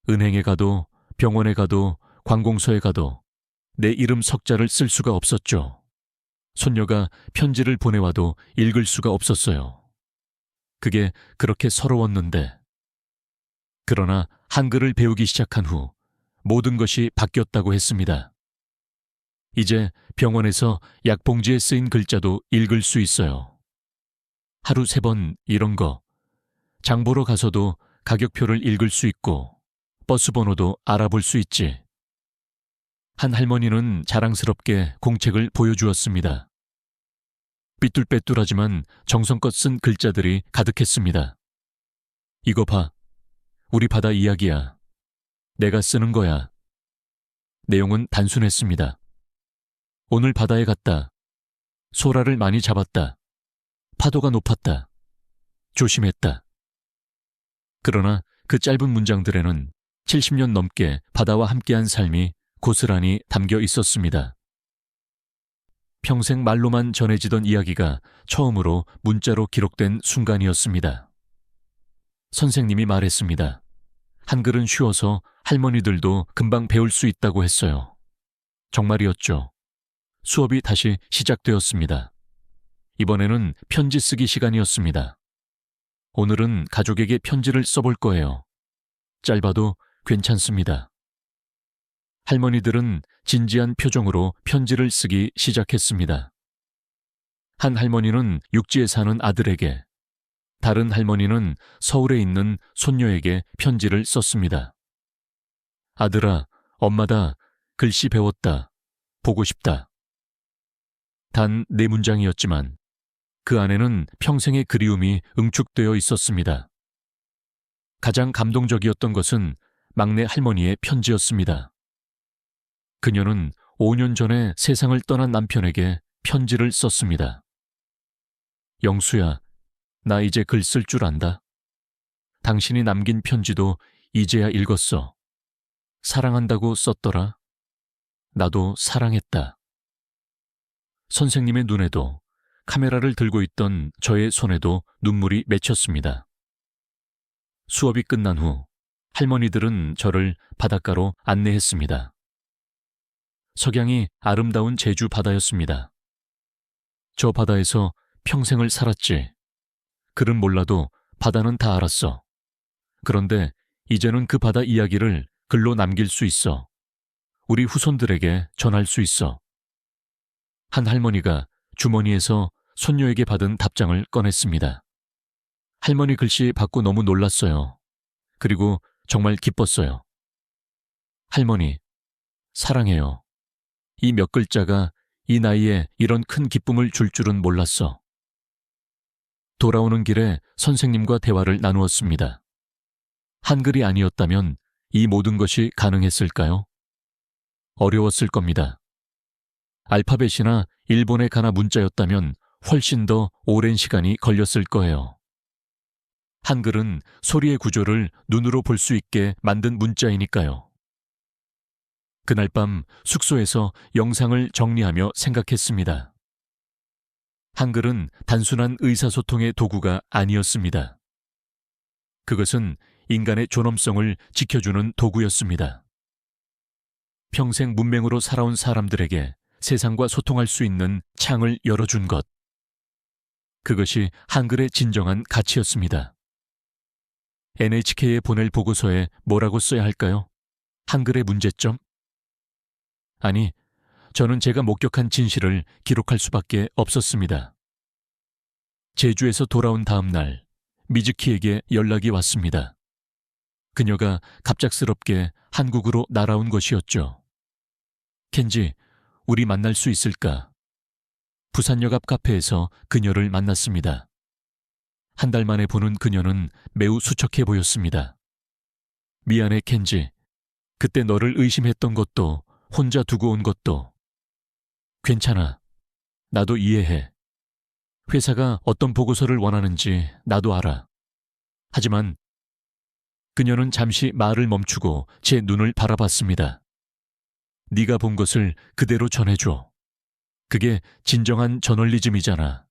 은행에 가도 병원에 가도 관공서에 가도 내 이름 석자를 쓸 수가 없었죠. 손녀가 편지를 보내와도 읽을 수가 없었어요. 그게 그렇게 서러웠는데. 그러나 한글을 배우기 시작한 후 모든 것이 바뀌었다고 했습니다. 이제 병원에서 약봉지에 쓰인 글자도 읽을 수 있어요. 하루 3번 이런 거. 장 보러 가서도 가격표를 읽을 수 있고 버스 번호도 알아볼 수 있지. 한 할머니는 자랑스럽게 공책을 보여주었습니다. 삐뚤빼뚤하지만 정성껏 쓴 글자들이 가득했습니다. 이거 봐. 우리 바다 이야기야. 내가 쓰는 거야. 내용은 단순했습니다. 오늘 바다에 갔다. 소라를 많이 잡았다. 파도가 높았다. 조심했다. 그러나 그 짧은 문장들에는 70년 넘게 바다와 함께한 삶이 고스란히 담겨 있었습니다. 평생 말로만 전해지던 이야기가 처음으로 문자로 기록된 순간이었습니다. 선생님이 말했습니다. 한글은 쉬워서 할머니들도 금방 배울 수 있다고 했어요. 정말이었죠. 수업이 다시 시작되었습니다. 이번에는 편지 쓰기 시간이었습니다. 오늘은 가족에게 편지를 써볼 거예요. 짧아도 괜찮습니다. 할머니들은 진지한 표정으로 편지를 쓰기 시작했습니다. 한 할머니는 육지에 사는 아들에게, 다른 할머니는 서울에 있는 손녀에게 편지를 썼습니다. 아들아, 엄마다. 글씨 배웠다. 보고 싶다. 단 4문장이었지만 그 안에는 평생의 그리움이 응축되어 있었습니다. 가장 감동적이었던 것은 막내 할머니의 편지였습니다. 그녀는 5년 전에 세상을 떠난 남편에게 편지를 썼습니다. 영수야, 나 이제 글 쓸 줄 안다. 당신이 남긴 편지도 이제야 읽었어. 사랑한다고 썼더라. 나도 사랑했다. 선생님의 눈에도, 카메라를 들고 있던 저의 손에도 눈물이 맺혔습니다. 수업이 끝난 후 할머니들은 저를 바닷가로 안내했습니다. 석양이 아름다운 제주 바다였습니다. 저 바다에서 평생을 살았지. 글은 몰라도 바다는 다 알았어. 그런데 이제는 그 바다 이야기를 글로 남길 수 있어. 우리 후손들에게 전할 수 있어. 한 할머니가 주머니에서 손녀에게 받은 답장을 꺼냈습니다. 할머니 글씨 받고 너무 놀랐어요. 그리고 정말 기뻤어요. 할머니, 사랑해요. 이 몇 글자가 이 나이에 이런 큰 기쁨을 줄 줄은 몰랐어. 돌아오는 길에 선생님과 대화를 나누었습니다. 한글이 아니었다면 이 모든 것이 가능했을까요? 어려웠을 겁니다. 알파벳이나 일본의 가나 문자였다면 훨씬 더 오랜 시간이 걸렸을 거예요. 한글은 소리의 구조를 눈으로 볼 수 있게 만든 문자이니까요. 그날 밤 숙소에서 영상을 정리하며 생각했습니다. 한글은 단순한 의사소통의 도구가 아니었습니다. 그것은 인간의 존엄성을 지켜주는 도구였습니다. 평생 문맹으로 살아온 사람들에게 세상과 소통할 수 있는 창을 열어준 것. 그것이 한글의 진정한 가치였습니다. NHK에 보낼 보고서에 뭐라고 써야 할까요? 한글의 문제점? 아니, 저는 제가 목격한 진실을 기록할 수밖에 없었습니다. 제주에서 돌아온 다음 날, 미즈키에게 연락이 왔습니다. 그녀가 갑작스럽게 한국으로 날아온 것이었죠. 켄지, 우리 만날 수 있을까? 부산역 앞 카페에서 그녀를 만났습니다. 한 달 만에 보는 그녀는 매우 수척해 보였습니다. 미안해, 켄지. 그때 너를 의심했던 것도, 혼자 두고 온 것도. 괜찮아. 나도 이해해. 회사가 어떤 보고서를 원하는지 나도 알아. 하지만 그녀는 잠시 말을 멈추고 제 눈을 바라봤습니다. 네가 본 것을 그대로 전해줘. 그게 진정한 저널리즘이잖아.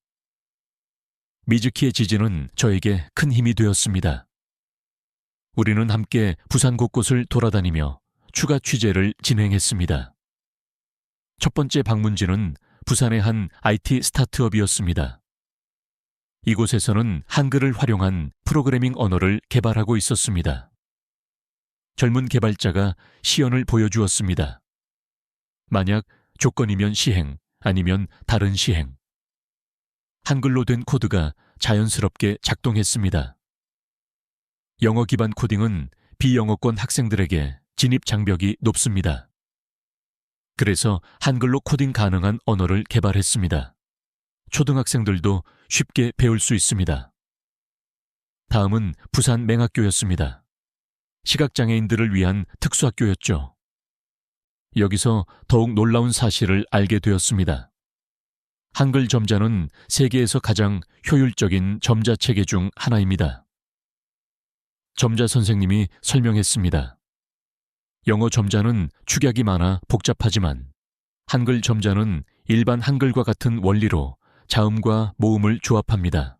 미즈키의 지지는 저에게 큰 힘이 되었습니다. 우리는 함께 부산 곳곳을 돌아다니며 추가 취재를 진행했습니다. 첫 번째 방문지는 부산의 한 IT 스타트업이었습니다. 이곳에서는 한글을 활용한 프로그래밍 언어를 개발하고 있었습니다. 젊은 개발자가 시연을 보여주었습니다. 만약 조건이면 시행, 아니면 다른 시행. 한글로 된 코드가 자연스럽게 작동했습니다. 영어 기반 코딩은 비영어권 학생들에게 진입 장벽이 높습니다. 그래서 한글로 코딩 가능한 언어를 개발했습니다. 초등학생들도 쉽게 배울 수 있습니다. 다음은 부산 맹학교였습니다. 시각장애인들을 위한 특수학교였죠. 여기서 더욱 놀라운 사실을 알게 되었습니다. 한글 점자는 세계에서 가장 효율적인 점자 체계 중 하나입니다. 점자 선생님이 설명했습니다. 영어 점자는 축약이 많아 복잡하지만 한글 점자는 일반 한글과 같은 원리로 자음과 모음을 조합합니다.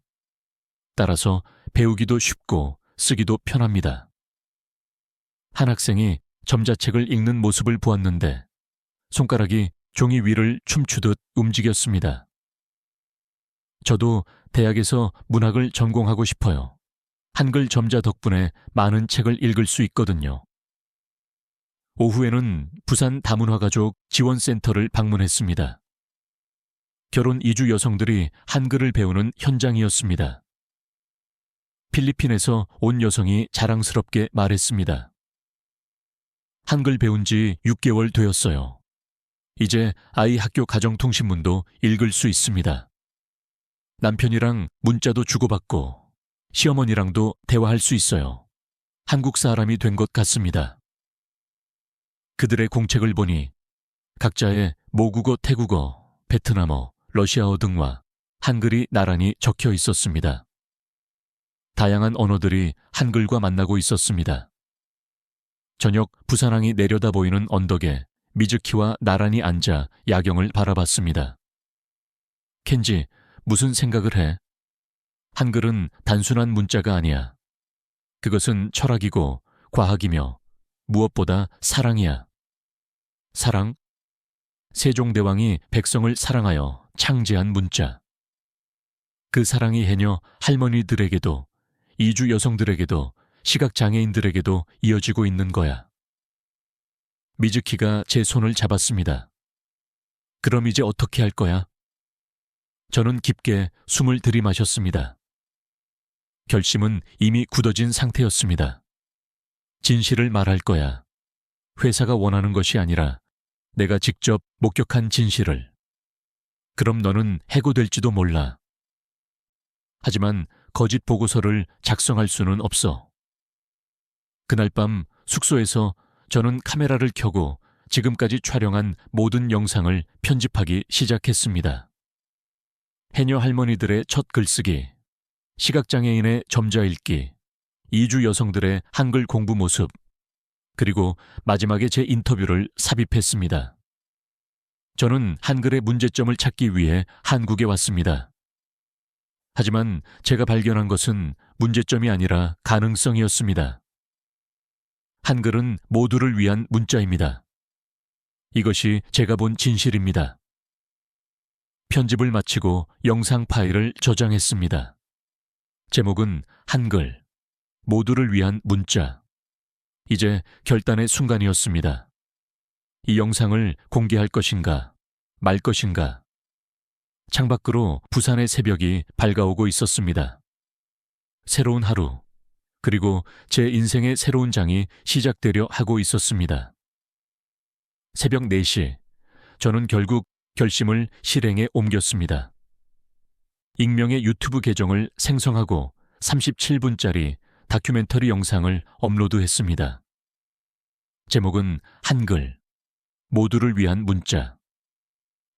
따라서 배우기도 쉽고 쓰기도 편합니다. 한 학생이 점자책을 읽는 모습을 보았는데 손가락이 종이 위를 춤추듯 움직였습니다. 저도 대학에서 문학을 전공하고 싶어요. 한글 점자 덕분에 많은 책을 읽을 수 있거든요. 오후에는 부산 다문화가족 지원센터를 방문했습니다. 결혼 이주 여성들이 한글을 배우는 현장이었습니다. 필리핀에서 온 여성이 자랑스럽게 말했습니다. 한글 배운 지 6개월 되었어요. 이제 아이 학교 가정통신문도 읽을 수 있습니다. 남편이랑 문자도 주고받고 시어머니랑도 대화할 수 있어요. 한국 사람이 된 것 같습니다. 그들의 공책을 보니 각자의 모국어, 태국어, 베트남어, 러시아어 등과 한글이 나란히 적혀 있었습니다. 다양한 언어들이 한글과 만나고 있었습니다. 저녁 부산항이 내려다 보이는 언덕에 미즈키와 나란히 앉아 야경을 바라봤습니다. 켄지, 무슨 생각을 해? 한글은 단순한 문자가 아니야. 그것은 철학이고 과학이며 무엇보다 사랑이야. 사랑? 세종대왕이 백성을 사랑하여 창제한 문자. 그 사랑이 해녀 할머니들에게도, 이주 여성들에게도, 시각장애인들에게도 이어지고 있는 거야. 미즈키가 제 손을 잡았습니다. 그럼 이제 어떻게 할 거야? 저는 깊게 숨을 들이마셨습니다. 결심은 이미 굳어진 상태였습니다. 진실을 말할 거야. 회사가 원하는 것이 아니라 내가 직접 목격한 진실을. 그럼 너는 해고될지도 몰라. 하지만 거짓 보고서를 작성할 수는 없어. 그날 밤 숙소에서 저는 카메라를 켜고 지금까지 촬영한 모든 영상을 편집하기 시작했습니다. 해녀 할머니들의 첫 글쓰기, 시각장애인의 점자 읽기, 이주 여성들의 한글 공부 모습, 그리고 마지막에 제 인터뷰를 삽입했습니다. 저는 한글의 문제점을 찾기 위해 한국에 왔습니다. 하지만 제가 발견한 것은 문제점이 아니라 가능성이었습니다. 한글은 모두를 위한 문자입니다. 이것이 제가 본 진실입니다. 편집을 마치고 영상 파일을 저장했습니다. 제목은 한글, 모두를 위한 문자. 이제 결단의 순간이었습니다. 이 영상을 공개할 것인가, 말 것인가. 창밖으로 부산의 새벽이 밝아오고 있었습니다. 새로운 하루, 그리고 제 인생의 새로운 장이 시작되려 하고 있었습니다. 새벽 4시, 저는 결국 결심을 실행에 옮겼습니다. 익명의 유튜브 계정을 생성하고 37분짜리 다큐멘터리 영상을 업로드했습니다. 제목은 한글, 모두를 위한 문자.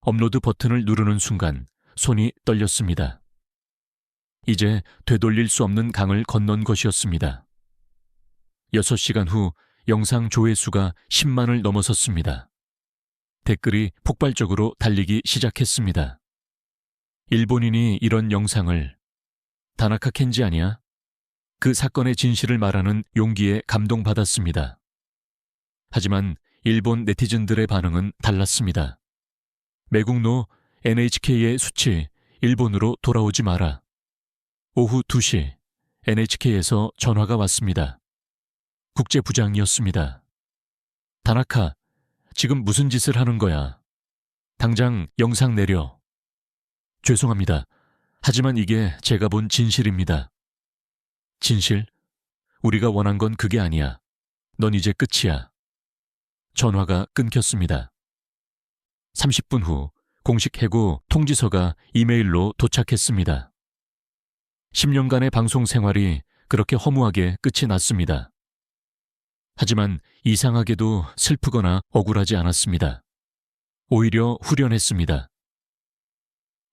업로드 버튼을 누르는 순간 손이 떨렸습니다. 이제 되돌릴 수 없는 강을 건넌 것이었습니다. 6시간 후 영상 조회수가 10만을 넘어섰습니다. 댓글이 폭발적으로 달리기 시작했습니다. 일본인이 이런 영상을 다나카 켄지 아니야? 그 사건의 진실을 말하는 용기에 감동받았습니다. 하지만 일본 네티즌들의 반응은 달랐습니다. 매국노 NHK의 수치 일본으로 돌아오지 마라. 오후 2시 NHK에서 전화가 왔습니다. 국제부장이었습니다. 다나카, 지금 무슨 짓을 하는 거야? 당장 영상 내려. 죄송합니다. 하지만 이게 제가 본 진실입니다. 진실? 우리가 원한 건 그게 아니야. 넌 이제 끝이야. 전화가 끊겼습니다. 30분 후 공식 해고 통지서가 이메일로 도착했습니다. 10년간의 방송 생활이 그렇게 허무하게 끝이 났습니다. 하지만 이상하게도 슬프거나 억울하지 않았습니다. 오히려 후련했습니다.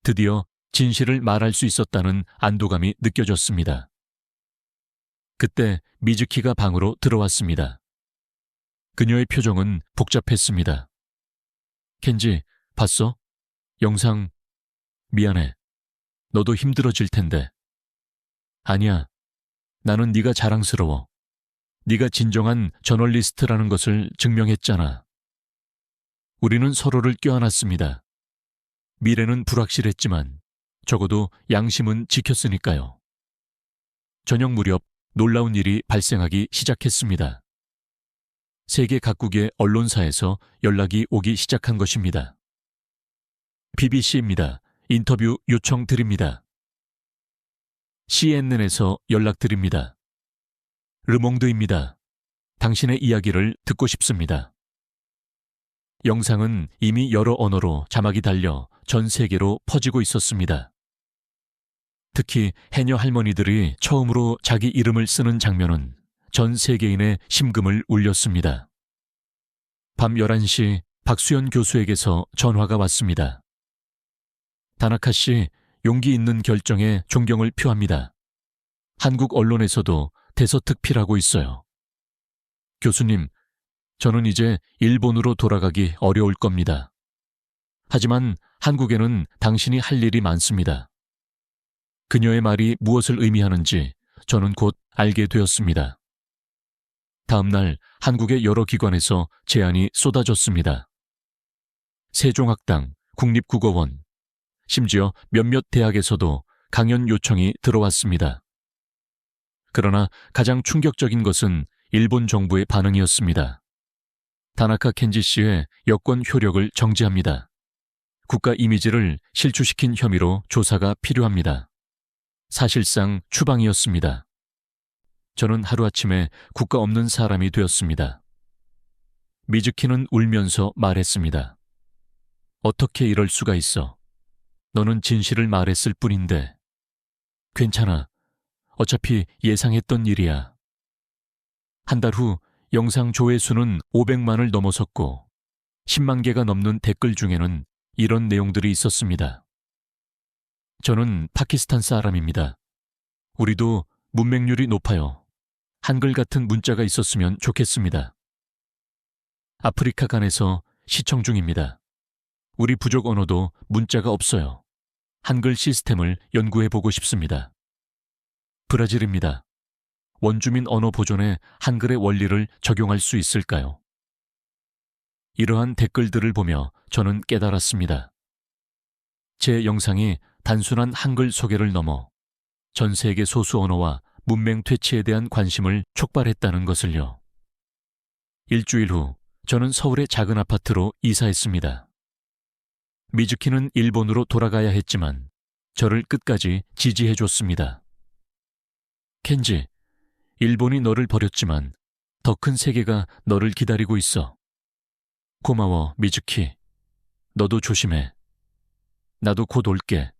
드디어 진실을 말할 수 있었다는 안도감이 느껴졌습니다. 그때 미즈키가 방으로 들어왔습니다. 그녀의 표정은 복잡했습니다. 켄지, 봤어? 영상, 미안해. 너도 힘들어질 텐데. 아니야. 나는 네가 자랑스러워. 네가 진정한 저널리스트라는 것을 증명했잖아. 우리는 서로를 껴안았습니다. 미래는 불확실했지만 적어도 양심은 지켰으니까요. 저녁 무렵 놀라운 일이 발생하기 시작했습니다. 세계 각국의 언론사에서 연락이 오기 시작한 것입니다. BBC입니다. 인터뷰 요청 드립니다. CNN에서 연락드립니다. 르몽드입니다. 당신의 이야기를 듣고 싶습니다. 영상은 이미 여러 언어로 자막이 달려 전 세계로 퍼지고 있었습니다. 특히 해녀 할머니들이 처음으로 자기 이름을 쓰는 장면은 전 세계인의 심금을 울렸습니다. 밤 11시 박수연 교수에게서 전화가 왔습니다. 다나카 씨, 용기 있는 결정에 존경을 표합니다. 한국 언론에서도 대서특필하고 있어요. 교수님, 저는 이제 일본으로 돌아가기 어려울 겁니다. 하지만 한국에는 당신이 할 일이 많습니다. 그녀의 말이 무엇을 의미하는지 저는 곧 알게 되었습니다. 다음 날 한국의 여러 기관에서 제안이 쏟아졌습니다. 세종학당, 국립국어원, 심지어 몇몇 대학에서도 강연 요청이 들어왔습니다. 그러나 가장 충격적인 것은 일본 정부의 반응이었습니다. 다나카 켄지 씨의 여권 효력을 정지합니다. 국가 이미지를 실추시킨 혐의로 조사가 필요합니다. 사실상 추방이었습니다. 저는 하루아침에 국가 없는 사람이 되었습니다. 미즈키는 울면서 말했습니다. 어떻게 이럴 수가 있어? 너는 진실을 말했을 뿐인데. 괜찮아. 어차피 예상했던 일이야. 한 달 후 영상 조회수는 500만을 넘어섰고 10만 개가 넘는 댓글 중에는 이런 내용들이 있었습니다. 저는 파키스탄 사람입니다. 우리도 문맹률이 높아요. 한글 같은 문자가 있었으면 좋겠습니다. 아프리카 간에서 시청 중입니다. 우리 부족 언어도 문자가 없어요. 한글 시스템을 연구해보고 싶습니다. 브라질입니다. 원주민 언어 보존에 한글의 원리를 적용할 수 있을까요? 이러한 댓글들을 보며 저는 깨달았습니다. 제 영상이 단순한 한글 소개를 넘어 전 세계 소수 언어와 문맹 퇴치에 대한 관심을 촉발했다는 것을요. 일주일 후 저는 서울의 작은 아파트로 이사했습니다. 미즈키는 일본으로 돌아가야 했지만 저를 끝까지 지지해줬습니다. 켄지, 일본이 너를 버렸지만 더 큰 세계가 너를 기다리고 있어. 고마워, 미즈키. 너도 조심해. 나도 곧 올게.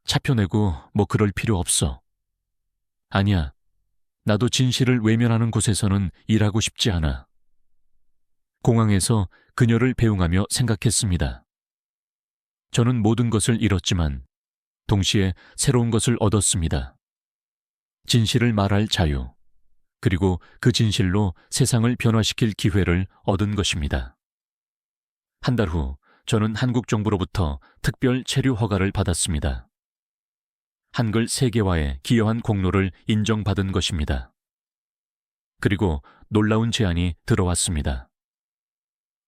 차표 내고 뭐 그럴 필요 없어. 아니야. 나도 진실을 외면하는 곳에서는 일하고 싶지 않아. 공항에서 그녀를 배웅하며 생각했습니다. 저는 모든 것을 잃었지만 동시에 새로운 것을 얻었습니다. 진실을 말할 자유, 그리고 그 진실로 세상을 변화시킬 기회를 얻은 것입니다. 한 달 후 저는 한국 정부로부터 특별 체류 허가를 받았습니다. 한글 세계화에 기여한 공로를 인정받은 것입니다. 그리고 놀라운 제안이 들어왔습니다.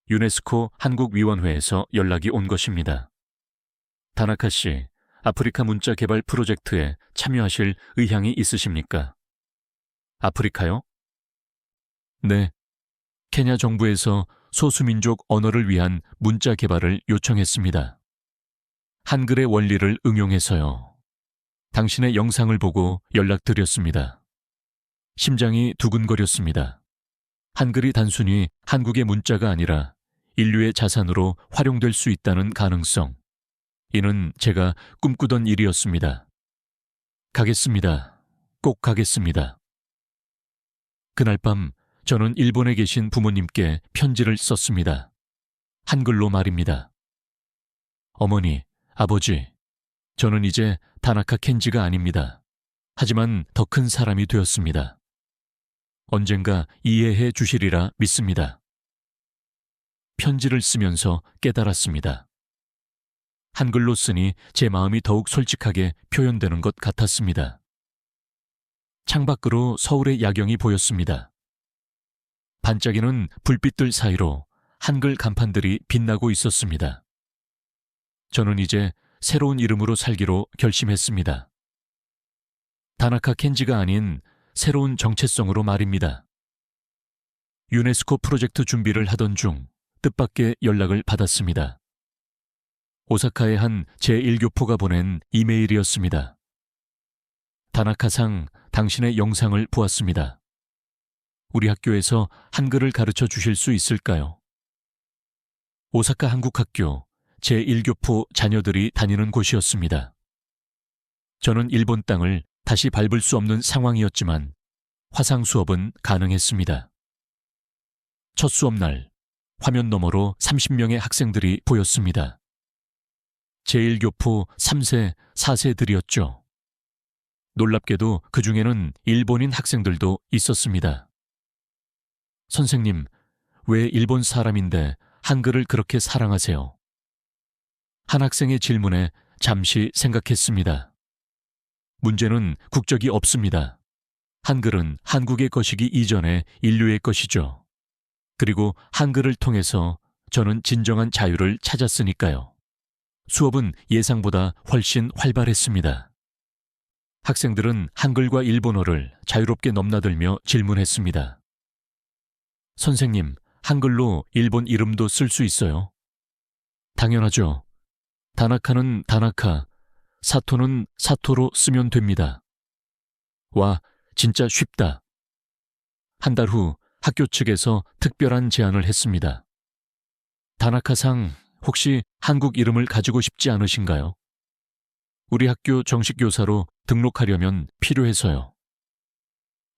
유네스코 한국위원회에서 연락이 온 것입니다. 다나카 씨, 아프리카 문자 개발 프로젝트에 참여하실 의향이 있으십니까? 아프리카요? 네. 케냐 정부에서 소수민족 언어를 위한 문자 개발을 요청했습니다. 한글의 원리를 응용해서요. 당신의 영상을 보고 연락드렸습니다. 심장이 두근거렸습니다. 한글이 단순히 한국의 문자가 아니라 인류의 자산으로 활용될 수 있다는 가능성. 이는 제가 꿈꾸던 일이었습니다. 가겠습니다. 꼭 가겠습니다. 그날 밤 저는 일본에 계신 부모님께 편지를 썼습니다. 한글로 말입니다. 어머니, 아버지, 저는 이제 다나카 켄지가 아닙니다. 하지만 더 큰 사람이 되었습니다. 언젠가 이해해 주시리라 믿습니다. 편지를 쓰면서 깨달았습니다. 한글로 쓰니 제 마음이 더욱 솔직하게 표현되는 것 같았습니다. 창밖으로 서울의 야경이 보였습니다. 반짝이는 불빛들 사이로 한글 간판들이 빛나고 있었습니다. 저는 이제 새로운 이름으로 살기로 결심했습니다. 다나카 켄지가 아닌 새로운 정체성으로 말입니다. 유네스코 프로젝트 준비를 하던 중 뜻밖의 연락을 받았습니다. 오사카의 한 제1교포가 보낸 이메일이었습니다. 다나카상, 당신의 영상을 보았습니다. 우리 학교에서 한글을 가르쳐 주실 수 있을까요? 오사카 한국학교 제1교포 자녀들이 다니는 곳이었습니다. 저는 일본 땅을 다시 밟을 수 없는 상황이었지만 화상 수업은 가능했습니다. 첫 수업날 화면 너머로 30명의 학생들이 보였습니다. 제1교포 3세, 4세들이었죠. 놀랍게도 그 중에는 일본인 학생들도 있었습니다. 선생님, 왜 일본 사람인데 한글을 그렇게 사랑하세요? 한 학생의 질문에 잠시 생각했습니다. 문제는 국적이 없습니다. 한글은 한국의 것이기 이전에 인류의 것이죠. 그리고 한글을 통해서 저는 진정한 자유를 찾았으니까요. 수업은 예상보다 훨씬 활발했습니다. 학생들은 한글과 일본어를 자유롭게 넘나들며 질문했습니다. 선생님, 한글로 일본 이름도 쓸 수 있어요? 당연하죠. 다나카는 다나카, 사토는 사토로 쓰면 됩니다. 와, 진짜 쉽다. 한 달 후 학교 측에서 특별한 제안을 했습니다. 다나카상, 혹시 한국 이름을 가지고 싶지 않으신가요? 우리 학교 정식 교사로 등록하려면 필요해서요.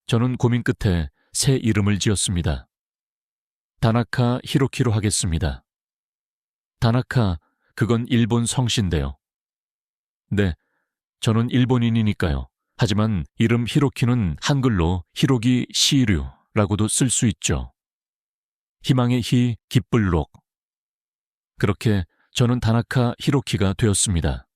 저는 고민 끝에 새 이름을 지었습니다. 다나카 히로키로 하겠습니다. 다나카, 그건 일본 성씨인데요. 네, 저는 일본인이니까요. 하지만 이름 히로키는 한글로 히로기 시류라고도 쓸 수 있죠. 희망의 희, 깃불록. 그렇게 저는 다나카 히로키가 되었습니다.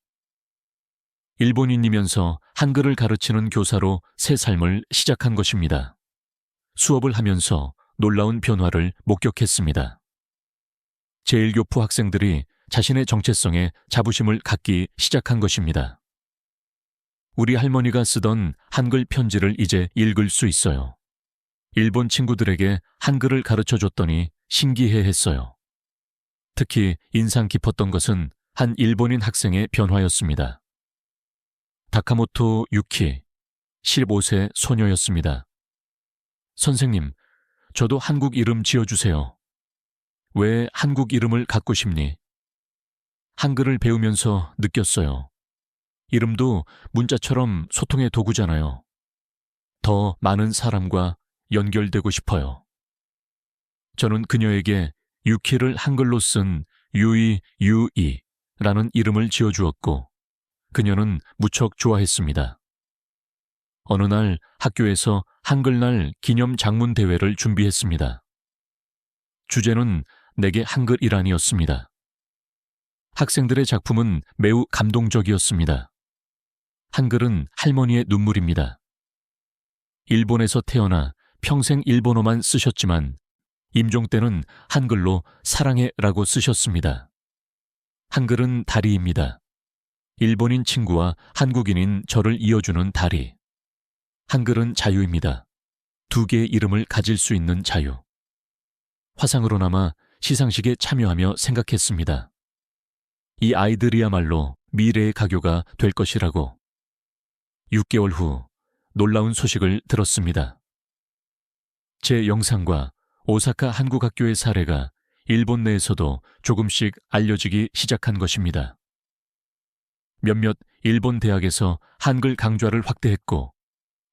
일본인이면서 한글을 가르치는 교사로 새 삶을 시작한 것입니다. 수업을 하면서 놀라운 변화를 목격했습니다. 제1교포 학생들이 자신의 정체성에 자부심을 갖기 시작한 것입니다. 우리 할머니가 쓰던 한글 편지를 이제 읽을 수 있어요. 일본 친구들에게 한글을 가르쳐줬더니 신기해했어요. 특히 인상 깊었던 것은 한 일본인 학생의 변화였습니다. 다카모토 유키, 15세 소녀였습니다. 선생님, 저도 한국 이름 지어주세요. 왜 한국 이름을 갖고 싶니? 한글을 배우면서 느꼈어요. 이름도 문자처럼 소통의 도구잖아요. 더 많은 사람과 연결되고 싶어요. 저는 그녀에게 유키를 한글로 쓴 유이라는 이름을 지어주었고 그녀는 무척 좋아했습니다. 어느 날 학교에서 한글날 기념 장문 대회를 준비했습니다. 주제는 내게 한글이란이었습니다. 학생들의 작품은 매우 감동적이었습니다. 한글은 할머니의 눈물입니다. 일본에서 태어나 평생 일본어만 쓰셨지만 임종 때는 한글로 사랑해라고 쓰셨습니다. 한글은 다리입니다. 일본인 친구와 한국인인 저를 이어주는 다리. 한글은 자유입니다. 두 개의 이름을 가질 수 있는 자유. 화상으로 남아 시상식에 참여하며 생각했습니다. 이 아이들이야말로 미래의 가교가 될 것이라고. 6개월 후 놀라운 소식을 들었습니다. 제 영상과 오사카 한국학교의 사례가 일본 내에서도 조금씩 알려지기 시작한 것입니다. 몇몇 일본 대학에서 한글 강좌를 확대했고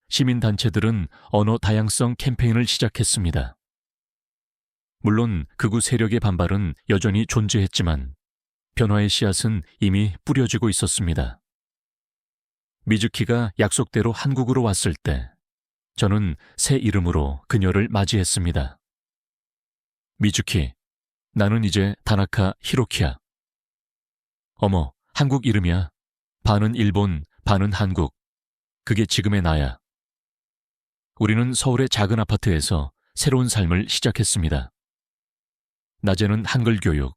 시민단체들은 언어 다양성 캠페인을 시작했습니다. 물론 극우 세력의 반발은 여전히 존재했지만 변화의 씨앗은 이미 뿌려지고 있었습니다. 미즈키가 약속대로 한국으로 왔을 때 저는 새 이름으로 그녀를 맞이했습니다. 미즈키, 나는 이제 다나카 히로키야. 어머, 한국 이름이야. 반은 일본, 반은 한국. 그게 지금의 나야. 우리는 서울의 작은 아파트에서 새로운 삶을 시작했습니다. 낮에는 한글 교육,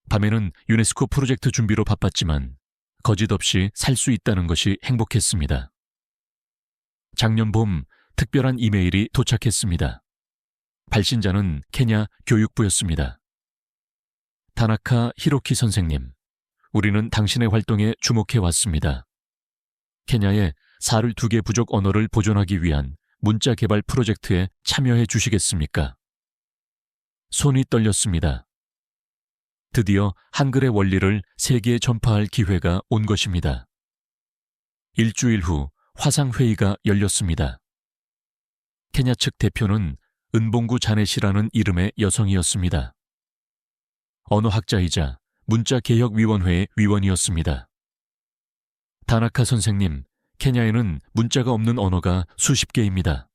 밤에는 유네스코 프로젝트 준비로 바빴지만 거짓 없이 살 수 있다는 것이 행복했습니다. 작년 봄 특별한 이메일이 도착했습니다. 발신자는 케냐 교육부였습니다. 다나카 히로키 선생님, 우리는 당신의 활동에 주목해 왔습니다. 케냐의 42개 부족 언어를 보존하기 위한 문자 개발 프로젝트에 참여해 주시겠습니까? 손이 떨렸습니다. 드디어 한글의 원리를 세계에 전파할 기회가 온 것입니다. 일주일 후 화상회의가 열렸습니다. 케냐 측 대표는 은봉구 자넷이라는 이름의 여성이었습니다. 언어학자이자 문자개혁위원회의 위원이었습니다. 다나카 선생님, 케냐에는 문자가 없는 언어가 수십 개입니다.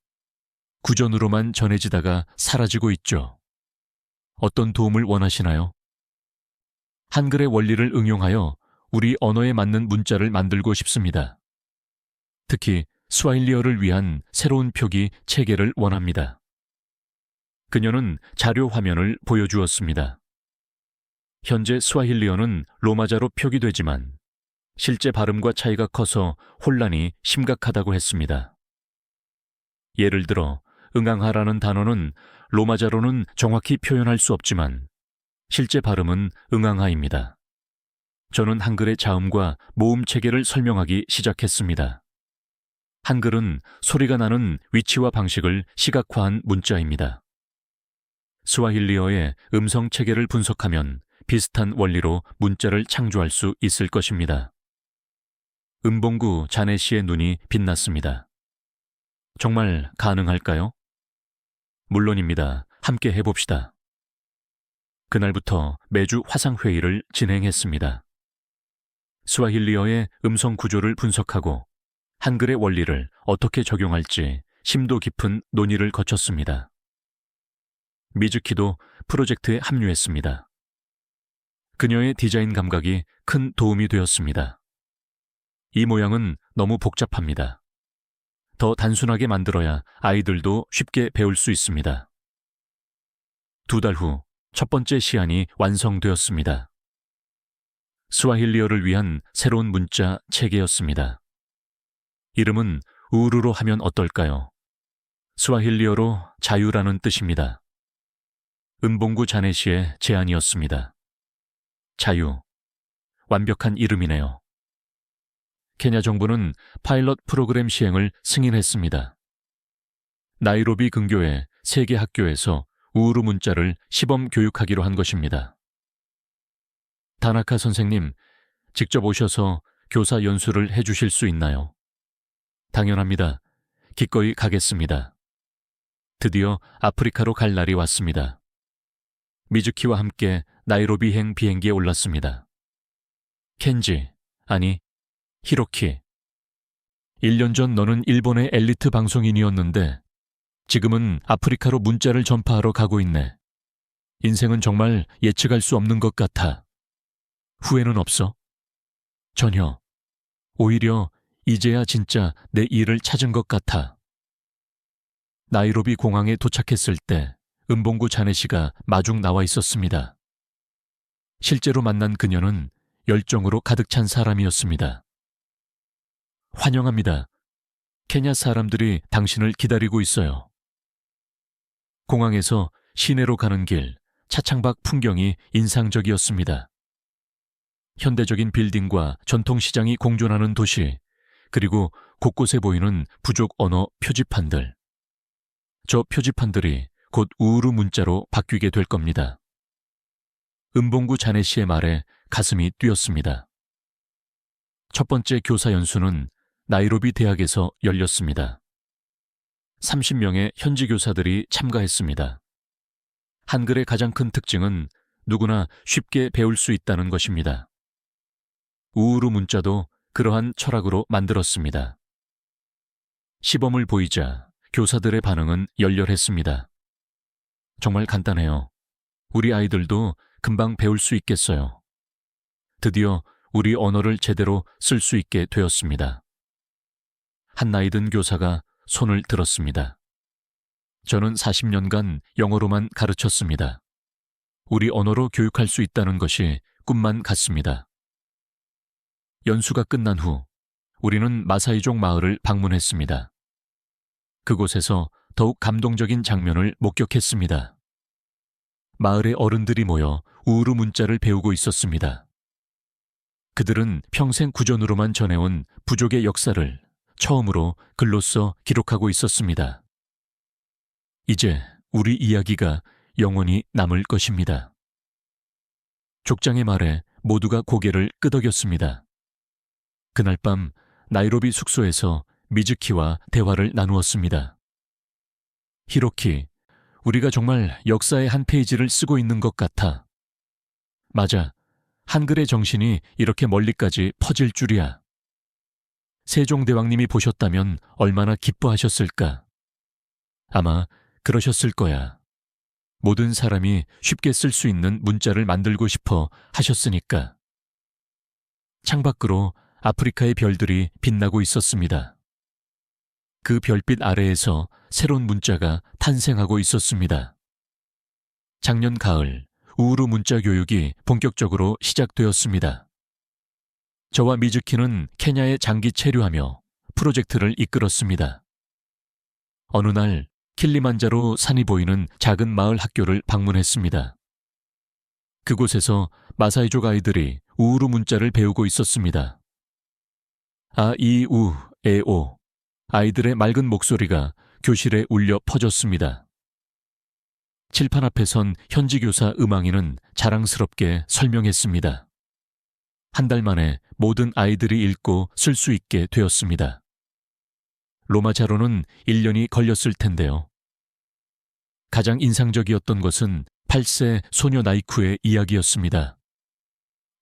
구전으로만 전해지다가 사라지고 있죠. 어떤 도움을 원하시나요? 한글의 원리를 응용하여 우리 언어에 맞는 문자를 만들고 싶습니다. 특히 스와힐리어를 위한 새로운 표기 체계를 원합니다. 그녀는 자료 화면을 보여주었습니다. 현재 스와힐리어는 로마자로 표기되지만 실제 발음과 차이가 커서 혼란이 심각하다고 했습니다. 예를 들어 응앙하라는 단어는 로마자로는 정확히 표현할 수 없지만 실제 발음은 응앙하입니다. 저는 한글의 자음과 모음 체계를 설명하기 시작했습니다. 한글은 소리가 나는 위치와 방식을 시각화한 문자입니다. 스와힐리어의 음성 체계를 분석하면 비슷한 원리로 문자를 창조할 수 있을 것입니다. 은봉구 자네 씨의 눈이 빛났습니다. 정말 가능할까요? 물론입니다. 함께 해봅시다. 그날부터 매주 화상회의를 진행했습니다. 스와힐리어의 음성 구조를 분석하고 한글의 원리를 어떻게 적용할지 심도 깊은 논의를 거쳤습니다. 미즈키도 프로젝트에 합류했습니다. 그녀의 디자인 감각이 큰 도움이 되었습니다. 이 모양은 너무 복잡합니다. 더 단순하게 만들어야 아이들도 쉽게 배울 수 있습니다. 2달 후 첫 번째 시안이 완성되었습니다. 스와힐리어를 위한 새로운 문자 체계였습니다. 이름은 우루로 하면 어떨까요? 스와힐리어로 자유라는 뜻입니다. 은봉구 자네시의 제안이었습니다. 자유. 완벽한 이름이네요. 케냐 정부는 파일럿 프로그램 시행을 승인했습니다. 나이로비 근교의 3개 학교에서 우루 문자를 시범 교육하기로 한 것입니다. 다나카 선생님, 직접 오셔서 교사 연수를 해주실 수 있나요? 당연합니다. 기꺼이 가겠습니다. 드디어 아프리카로 갈 날이 왔습니다. 미즈키와 함께 나이로비행 비행기에 올랐습니다. 켄지, 아니, 히로키. 1년 전 너는 일본의 엘리트 방송인이었는데 지금은 아프리카로 문자를 전파하러 가고 있네. 인생은 정말 예측할 수 없는 것 같아. 후회는 없어? 전혀. 오히려 이제야 진짜 내 일을 찾은 것 같아. 나이로비 공항에 도착했을 때 은봉구 자네씨가 마중 나와 있었습니다. 실제로 만난 그녀는 열정으로 가득 찬 사람이었습니다. 환영합니다. 케냐 사람들이 당신을 기다리고 있어요. 공항에서 시내로 가는 길, 차창밖 풍경이 인상적이었습니다. 현대적인 빌딩과 전통시장이 공존하는 도시, 그리고 곳곳에 보이는 부족 언어 표지판들. 저 표지판들이 곧 우루 문자로 바뀌게 될 겁니다. 은봉구 자네씨의 말에 가슴이 뛰었습니다. 첫 번째 교사 연수는 나이로비 대학에서 열렸습니다. 30명의 현지 교사들이 참가했습니다. 한글의 가장 큰 특징은 누구나 쉽게 배울 수 있다는 것입니다. 우루 문자도 그러한 철학으로 만들었습니다. 시범을 보이자 교사들의 반응은 열렬했습니다. 정말 간단해요. 우리 아이들도 금방 배울 수 있겠어요. 드디어 우리 언어를 제대로 쓸 수 있게 되었습니다. 한 나이 든 교사가 손을 들었습니다. 저는 40년간 영어로만 가르쳤습니다. 우리 언어로 교육할 수 있다는 것이 꿈만 같습니다. 연수가 끝난 후 우리는 마사이족 마을을 방문했습니다. 그곳에서 더욱 감동적인 장면을 목격했습니다. 마을의 어른들이 모여 우르 문자를 배우고 있었습니다. 그들은 평생 구전으로만 전해온 부족의 역사를 처음으로 글로써 기록하고 있었습니다. 이제 우리 이야기가 영원히 남을 것입니다. 족장의 말에 모두가 고개를 끄덕였습니다. 그날 밤 나이로비 숙소에서 미즈키와 대화를 나누었습니다. 히로키, 우리가 정말 역사의 한 페이지를 쓰고 있는 것 같아. 맞아. 한글의 정신이 이렇게 멀리까지 퍼질 줄이야. 세종대왕님이 보셨다면 얼마나 기뻐하셨을까. 아마 그러셨을 거야. 모든 사람이 쉽게 쓸 수 있는 문자를 만들고 싶어 하셨으니까. 창밖으로 아프리카의 별들이 빛나고 있었습니다. 그 별빛 아래에서 새로운 문자가 탄생하고 있었습니다. 작년 가을, 우르 문자 교육이 본격적으로 시작되었습니다. 저와 미즈키는 케냐에 장기 체류하며 프로젝트를 이끌었습니다. 어느 날 킬리만자로 산이 보이는 작은 마을 학교를 방문했습니다. 그곳에서 마사이족 아이들이 우르 문자를 배우고 있었습니다. 아, 이, 우, 에, 오. 아이들의 맑은 목소리가 교실에 울려 퍼졌습니다. 칠판 앞에 선 현지 교사 음앙이는 자랑스럽게 설명했습니다. 한 달 만에 모든 아이들이 읽고 쓸 수 있게 되었습니다. 로마 자로는 1년이 걸렸을 텐데요. 가장 인상적이었던 것은 8세 소녀 나이쿠의 이야기였습니다.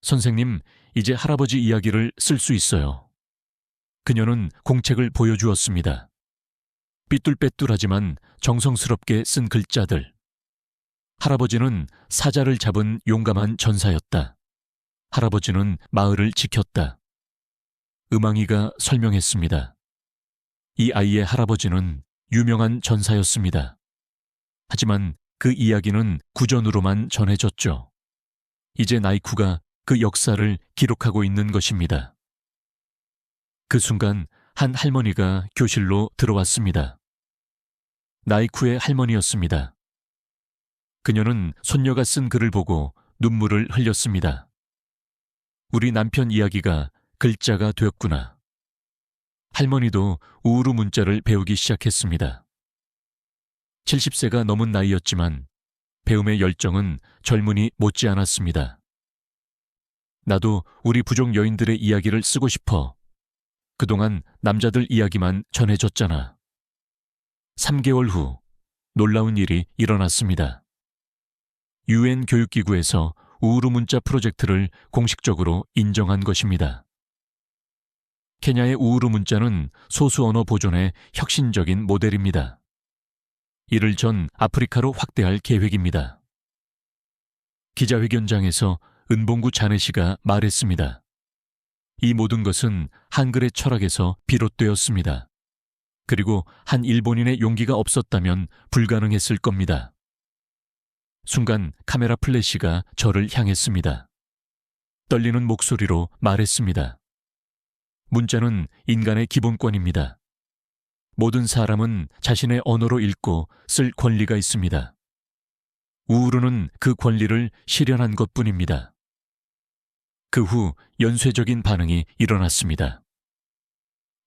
선생님, 이제 할아버지 이야기를 쓸 수 있어요. 그녀는 공책을 보여주었습니다. 삐뚤빼뚤하지만 정성스럽게 쓴 글자들. 할아버지는 사자를 잡은 용감한 전사였다. 할아버지는 마을을 지켰다. 음앙이가 설명했습니다. 이 아이의 할아버지는 유명한 전사였습니다. 하지만 그 이야기는 구전으로만 전해졌죠. 이제 나이쿠가 그 역사를 기록하고 있는 것입니다. 그 순간 한 할머니가 교실로 들어왔습니다. 나이쿠의 할머니였습니다. 그녀는 손녀가 쓴 글을 보고 눈물을 흘렸습니다. 우리 남편 이야기가 글자가 되었구나. 할머니도 우르 문자를 배우기 시작했습니다. 70세가 넘은 나이였지만 배움의 열정은 젊은이 못지않았습니다. 나도 우리 부족 여인들의 이야기를 쓰고 싶어. 그동안 남자들 이야기만 전해줬잖아. 3개월 후 놀라운 일이 일어났습니다. UN 교육기구에서 우르 문자 프로젝트를 공식적으로 인정한 것입니다. 케냐의 우르 문자는 소수 언어 보존의 혁신적인 모델입니다. 이를 전 아프리카로 확대할 계획입니다. 기자회견장에서 은봉구 자네씨가 말했습니다. 이 모든 것은 한글의 철학에서 비롯되었습니다. 그리고 한 일본인의 용기가 없었다면 불가능했을 겁니다. 순간 카메라 플래시가 저를 향했습니다. 떨리는 목소리로 말했습니다. 문자는 인간의 기본권입니다. 모든 사람은 자신의 언어로 읽고 쓸 권리가 있습니다. 우르는 그 권리를 실현한 것뿐입니다. 그 후 연쇄적인 반응이 일어났습니다.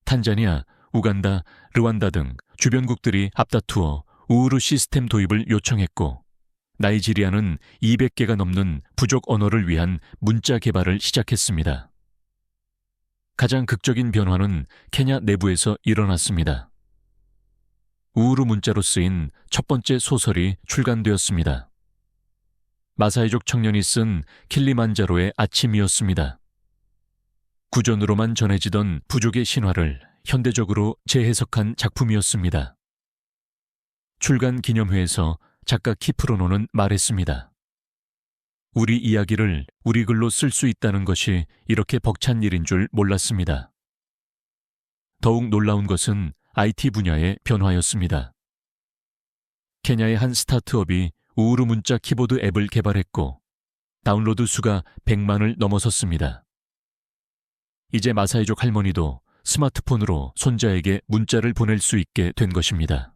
탄자니아, 우간다, 르완다 등 주변국들이 앞다투어 우르 시스템 도입을 요청했고 나이지리아는 200개가 넘는 부족 언어를 위한 문자 개발을 시작했습니다. 가장 극적인 변화는 케냐 내부에서 일어났습니다. 우르 문자로 쓰인 첫 번째 소설이 출간되었습니다. 마사이족 청년이 쓴 킬리만자로의 아침이었습니다. 구전으로만 전해지던 부족의 신화를 현대적으로 재해석한 작품이었습니다. 출간 기념회에서 작가 키프로노는 말했습니다. 우리 이야기를 우리 글로 쓸 수 있다는 것이 이렇게 벅찬 일인 줄 몰랐습니다. 더욱 놀라운 것은 IT 분야의 변화였습니다. 케냐의 한 스타트업이 우르 문자 키보드 앱을 개발했고 다운로드 수가 100만을 넘어섰습니다. 이제 마사이족 할머니도 스마트폰으로 손자에게 문자를 보낼 수 있게 된 것입니다.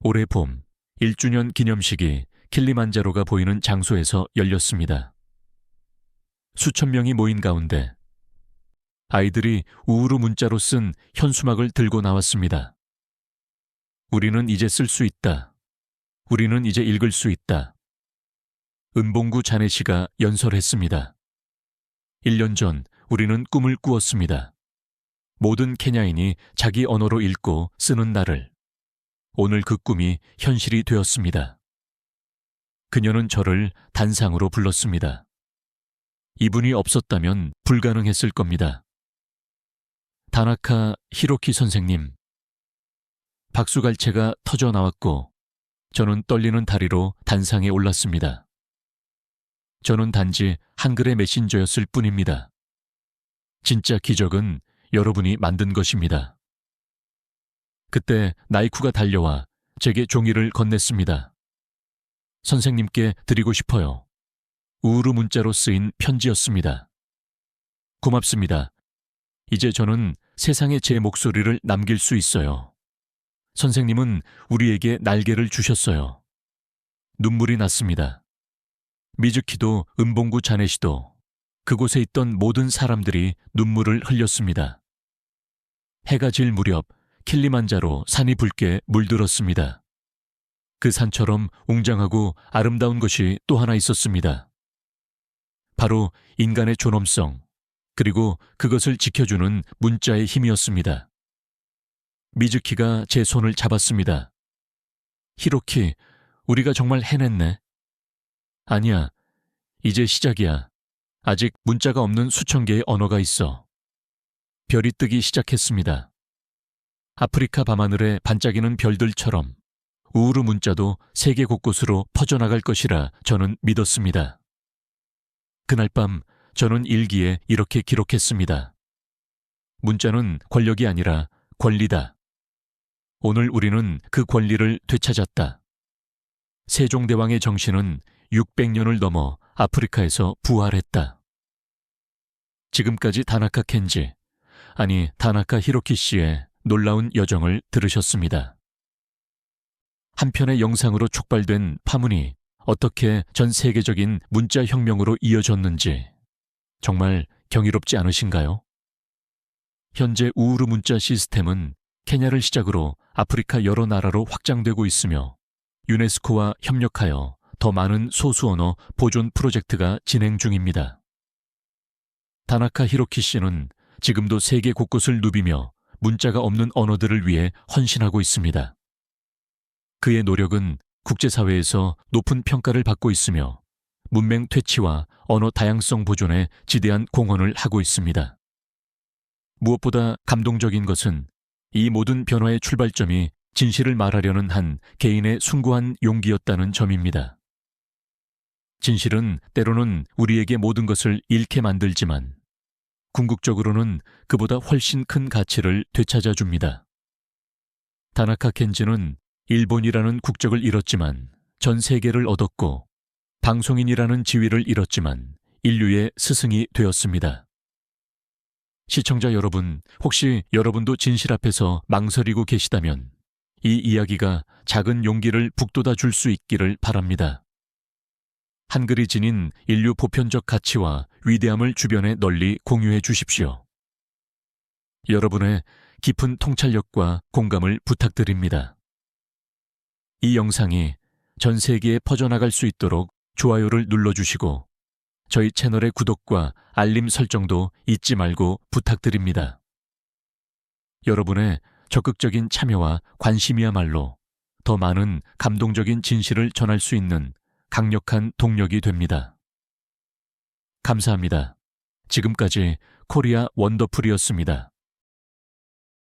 올해 봄 1주년 기념식이 킬리만자로가 보이는 장소에서 열렸습니다. 수천 명이 모인 가운데 아이들이 우우루 문자로 쓴 현수막을 들고 나왔습니다. 우리는 이제 쓸 수 있다. 우리는 이제 읽을 수 있다. 은봉구 자네씨가 연설했습니다. 1년 전 우리는 꿈을 꾸었습니다. 모든 케냐인이 자기 언어로 읽고 쓰는 날을. 오늘 그 꿈이 현실이 되었습니다. 그녀는 저를 단상으로 불렀습니다. 이분이 없었다면 불가능했을 겁니다. 다나카 히로키 선생님. 박수갈채가 터져 나왔고 저는 떨리는 다리로 단상에 올랐습니다. 저는 단지 한글의 메신저였을 뿐입니다. 진짜 기적은 여러분이 만든 것입니다. 그때 나이쿠가 달려와 제게 종이를 건넸습니다. 선생님께 드리고 싶어요. 우우루 문자로 쓰인 편지였습니다. 고맙습니다. 이제 저는 세상에 제 목소리를 남길 수 있어요. 선생님은 우리에게 날개를 주셨어요. 눈물이 났습니다. 미즈키도 은봉구 자네시도 그곳에 있던 모든 사람들이 눈물을 흘렸습니다. 해가 질 무렵 킬리만자로 산이 붉게 물들었습니다. 그 산처럼 웅장하고 아름다운 것이 또 하나 있었습니다. 바로 인간의 존엄성, 그리고 그것을 지켜주는 문자의 힘이었습니다. 미즈키가 제 손을 잡았습니다. 히로키, 우리가 정말 해냈네. 아니야, 이제 시작이야. 아직 문자가 없는 수천 개의 언어가 있어. 별이 뜨기 시작했습니다. 아프리카 밤하늘에 반짝이는 별들처럼 우우루 문자도 세계 곳곳으로 퍼져나갈 것이라 저는 믿었습니다. 그날 밤 저는 일기에 이렇게 기록했습니다. 문자는 권력이 아니라 권리다. 오늘 우리는 그 권리를 되찾았다. 세종대왕의 정신은 600년을 넘어 아프리카에서 부활했다. 지금까지 다나카 켄지, 아니 다나카 히로키 씨의 놀라운 여정을 들으셨습니다. 한 편의 영상으로 촉발된 파문이 어떻게 전 세계적인 문자 혁명으로 이어졌는지 정말 경이롭지 않으신가요? 현재 우우루 문자 시스템은 케냐를 시작으로 아프리카 여러 나라로 확장되고 있으며 유네스코와 협력하여 더 많은 소수언어 보존 프로젝트가 진행 중입니다. 다나카 히로키 씨는 지금도 세계 곳곳을 누비며 문자가 없는 언어들을 위해 헌신하고 있습니다. 그의 노력은 국제사회에서 높은 평가를 받고 있으며 문맹 퇴치와 언어 다양성 보존에 지대한 공헌을 하고 있습니다. 무엇보다 감동적인 것은 이 모든 변화의 출발점이 진실을 말하려는 한 개인의 숭고한 용기였다는 점입니다. 진실은 때로는 우리에게 모든 것을 잃게 만들지만 궁극적으로는 그보다 훨씬 큰 가치를 되찾아 줍니다. 다나카 켄지는 일본이라는 국적을 잃었지만 전 세계를 얻었고 방송인이라는 지위를 잃었지만 인류의 스승이 되었습니다. 시청자 여러분, 혹시 여러분도 진실 앞에서 망설이고 계시다면 이 이야기가 작은 용기를 북돋아 줄 수 있기를 바랍니다. 한글이 지닌 인류 보편적 가치와 위대함을 주변에 널리 공유해 주십시오. 여러분의 깊은 통찰력과 공감을 부탁드립니다. 이 영상이 전 세계에 퍼져나갈 수 있도록 좋아요를 눌러주시고 저희 채널의 구독과 알림 설정도 잊지 말고 부탁드립니다. 여러분의 적극적인 참여와 관심이야말로 더 많은 감동적인 진실을 전할 수 있는 강력한 동력이 됩니다. 감사합니다. 지금까지 코리아 원더풀이었습니다.